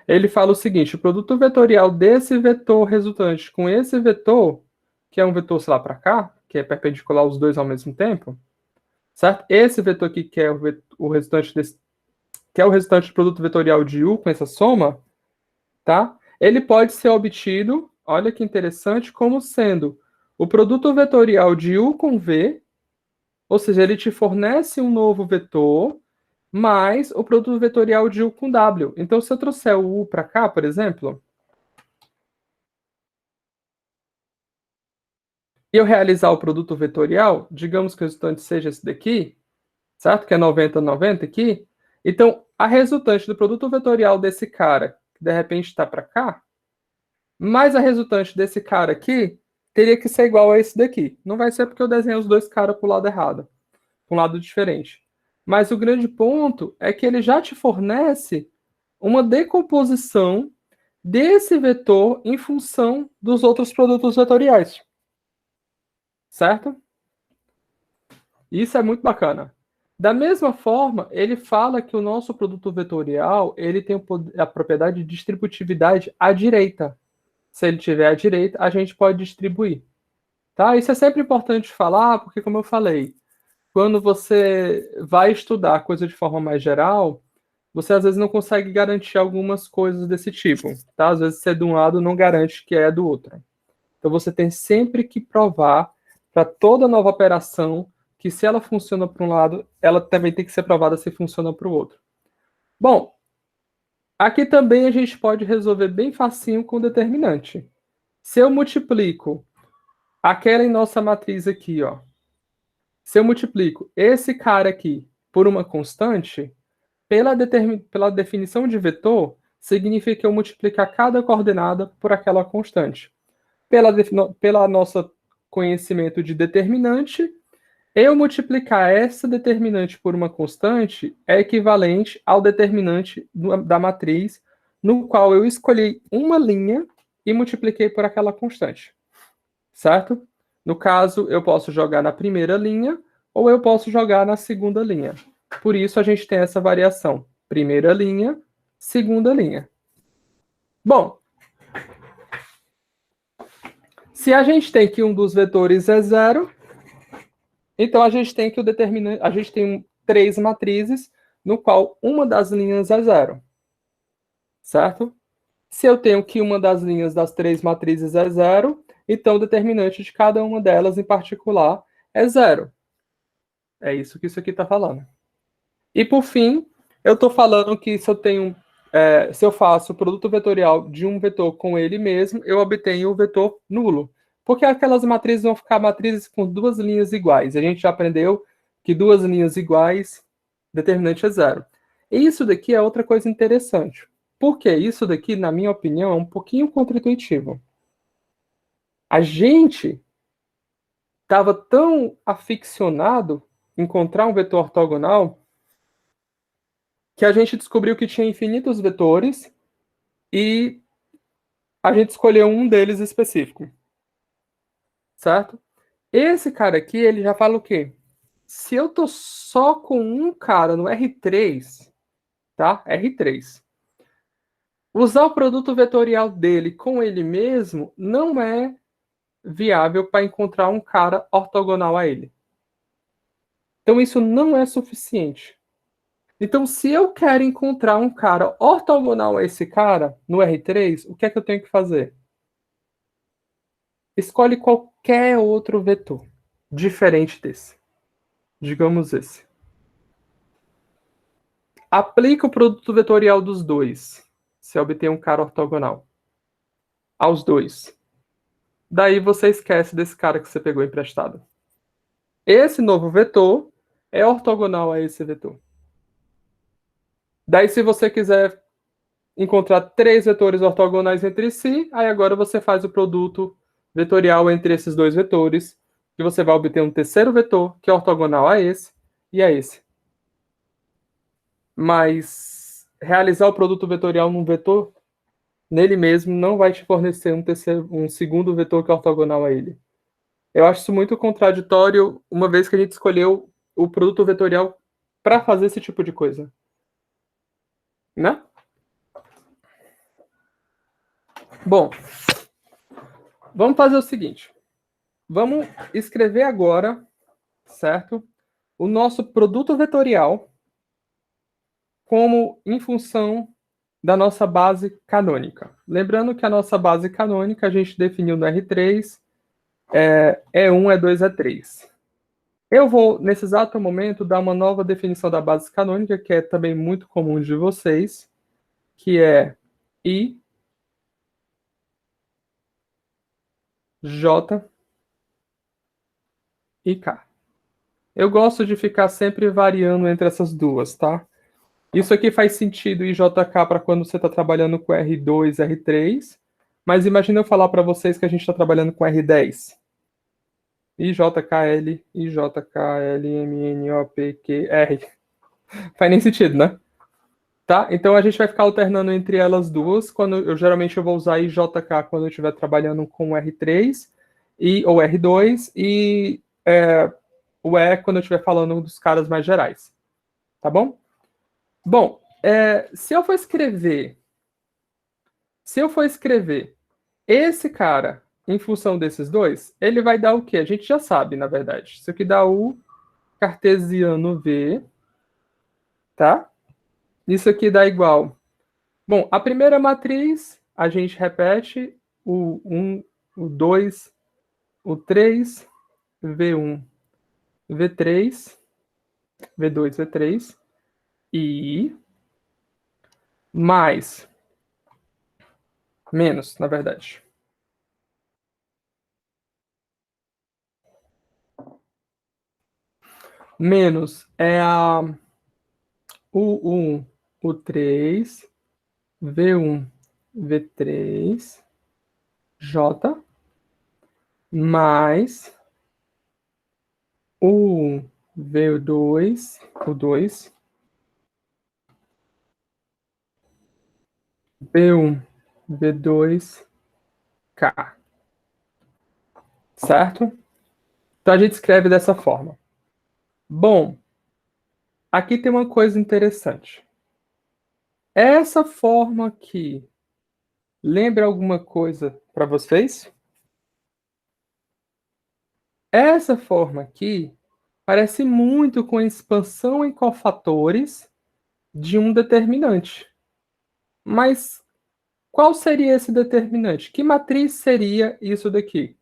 ele fala o seguinte, o produto vetorial desse vetor resultante com esse vetor, que é um vetor, sei lá, para cá, que é perpendicular aos dois ao mesmo tempo, certo? Esse vetor aqui, que é o resultante desse, que é o resultante do produto vetorial de U com essa soma, tá? Ele pode ser obtido, olha que interessante, como sendo o produto vetorial de U com V, ou seja, ele te fornece um novo vetor, mais o produto vetorial de U com W. Então, se eu trouxer o U para cá, por exemplo, e eu realizar o produto vetorial, digamos que o resultante seja esse daqui, certo? Que é 90, 90 aqui. Então, a resultante do produto vetorial desse cara, que de repente está para cá, mais a resultante desse cara aqui, teria que ser igual a esse daqui. Não vai ser porque eu desenhei os dois caras para o lado errado, para um lado diferente. Mas o grande ponto é que ele já te fornece uma decomposição desse vetor em função dos outros produtos vetoriais. Certo? Isso é muito bacana. Da mesma forma, ele fala que o nosso produto vetorial ele tem a propriedade de distributividade à direita. Se ele tiver à direita, a gente pode distribuir. Tá? Isso é sempre importante falar, porque, como eu falei, quando você vai estudar coisa de forma mais geral, você às vezes não consegue garantir algumas coisas desse tipo. Tá? Às vezes, ser de um lado não garante que é do outro. Então, você tem sempre que provar para toda nova operação que se ela funciona para um lado, ela também tem que ser provada se funciona para o outro. Bom, aqui também a gente pode resolver bem facinho com determinante. Se eu multiplico aquela em nossa matriz aqui, ó. Se eu multiplico esse cara aqui por uma constante, pela definição de vetor, significa que eu multiplicar cada coordenada por aquela constante. Pela nossa conhecimento de determinante, eu multiplicar essa determinante por uma constante é equivalente ao determinante da matriz, no qual eu escolhi uma linha e multipliquei por aquela constante. Certo? No caso, eu posso jogar na primeira linha ou eu posso jogar na segunda linha. Por isso, a gente tem essa variação. Primeira linha, segunda linha. Bom, se a gente tem que um dos vetores é zero, então a gente tem que o determinante, a gente tem três matrizes no qual uma das linhas é zero. Certo? Se eu tenho que uma das linhas das três matrizes é zero, então o determinante de cada uma delas em particular é zero. É isso que isso aqui está falando. E por fim, eu estou falando que se eu faço o produto vetorial de um vetor com ele mesmo, eu obtenho o vetor nulo. Porque aquelas matrizes vão ficar matrizes com duas linhas iguais. A gente já aprendeu que duas linhas iguais, determinante é zero. E isso daqui é outra coisa interessante. Porque isso daqui, na minha opinião, é um pouquinho contra-intuitivo. A gente estava tão aficionado em encontrar um vetor ortogonal que a gente descobriu que tinha infinitos vetores e a gente escolheu um deles específico. Certo? Esse cara aqui, ele já fala o quê? Se eu tô só com um cara no R3, tá? R3. Usar o produto vetorial dele com ele mesmo não é viável para encontrar um cara ortogonal a ele. Então, isso não é suficiente. Então, se eu quero encontrar um cara ortogonal a esse cara no R3, o que é que eu tenho que fazer? Escolhe qualquer outro vetor diferente desse. Digamos esse. Aplica o produto vetorial dos dois. Você obtém um cara ortogonal aos dois. Daí você esquece desse cara que você pegou emprestado. Esse novo vetor é ortogonal a esse vetor. Daí, se você quiser encontrar três vetores ortogonais entre si, aí agora você faz o produto vetorial entre esses dois vetores, e você vai obter um terceiro vetor que é ortogonal a esse e a esse. Mas realizar o produto vetorial num vetor, nele mesmo, não vai te fornecer um segundo vetor que é ortogonal a ele. Eu acho isso muito contraditório, uma vez que a gente escolheu o produto vetorial para fazer esse tipo de coisa. Né? Bom, vamos fazer o seguinte. Vamos escrever agora, certo? O nosso produto vetorial como em função da nossa base canônica. Lembrando que a nossa base canônica a gente definiu no R3, E1, E2, E3. Eu vou, nesse exato momento, dar uma nova definição da base canônica, que é também muito comum de vocês, que é I, J e K. Eu gosto de ficar sempre variando entre essas duas, tá? Isso aqui faz sentido IJK para quando você está trabalhando com R2, R3, mas imagina eu falar para vocês que a gente está trabalhando com R10. IJKL, IJKLMNOPQR. Faz nem sentido, né? Tá? Então a gente vai ficar alternando entre elas duas. Quando eu geralmente eu vou usar IJK quando eu estiver trabalhando com R3 ou R2 e o E quando eu estiver falando dos caras mais gerais. Tá bom? Bom, se eu for escrever esse cara em função desses dois, ele vai dar o quê? A gente já sabe, na verdade. Isso aqui dá o cartesiano V, tá? Isso aqui dá igual. Bom, a primeira matriz, a gente repete o 1, o 2, o 3, V1, V3, V2, V3, e mais, menos, na verdade. Menos é o 1, o 3, V1, V3, J, mais o 1, V2, o 2, V1, V2, K. Certo? Então a gente escreve dessa forma. Bom, aqui tem uma coisa interessante. Essa forma aqui lembra alguma coisa para vocês? Essa forma aqui parece muito com a expansão em cofatores de um determinante. Mas qual seria esse determinante? Que matriz seria isso daqui?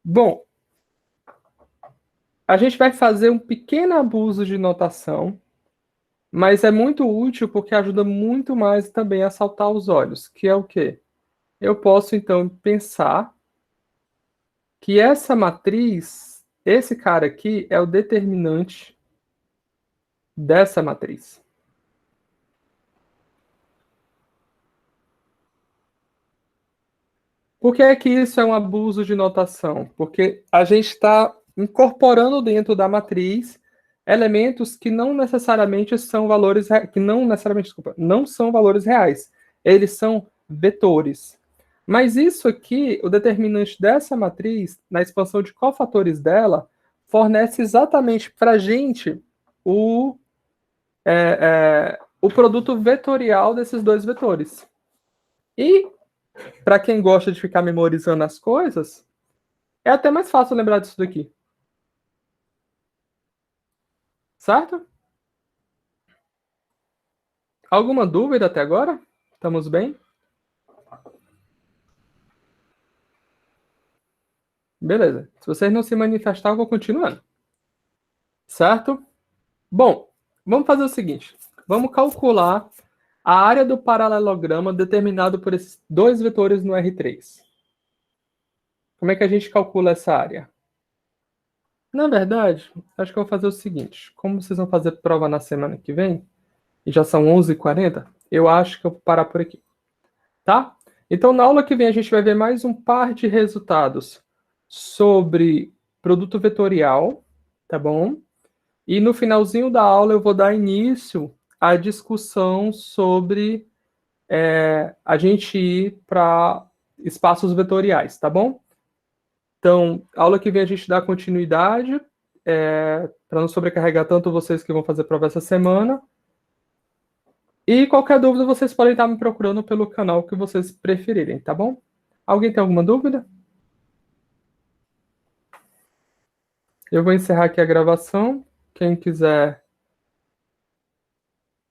Bom, a gente vai fazer um pequeno abuso de notação, mas é muito útil porque ajuda muito mais também a saltar os olhos, que é o quê? Eu posso, então, pensar que essa matriz, esse cara aqui, é o determinante dessa matriz. Por que é que isso é um abuso de notação? Porque a gente está incorporando dentro da matriz elementos que não necessariamente são valores, que não necessariamente, desculpa, não são valores reais. Eles são vetores. Mas isso aqui, o determinante dessa matriz, na expansão de cofatores dela, fornece exatamente para a gente o produto vetorial desses dois vetores. E para quem gosta de ficar memorizando as coisas, é até mais fácil lembrar disso daqui. Certo? Alguma dúvida até agora? Estamos bem? Beleza. Se vocês não se manifestarem, eu vou continuando. Certo? Bom, vamos fazer o seguinte. Vamos calcular a área do paralelograma determinado por esses dois vetores no R3. Como é que a gente calcula essa área? Na verdade, acho que eu vou fazer o seguinte. Como vocês vão fazer prova na semana que vem, e já são 11h40, eu acho que eu vou parar por aqui. Tá? Então, na aula que vem, a gente vai ver mais um par de resultados sobre produto vetorial, tá bom? E no finalzinho da aula eu vou dar início à discussão sobre a gente ir para espaços vetoriais, tá bom? Então, aula que vem a gente dá continuidade, para não sobrecarregar tanto vocês que vão fazer prova essa semana. E qualquer dúvida, vocês podem estar me procurando pelo canal que vocês preferirem, tá bom? Alguém tem alguma dúvida? Eu vou encerrar aqui a gravação. Quem quiser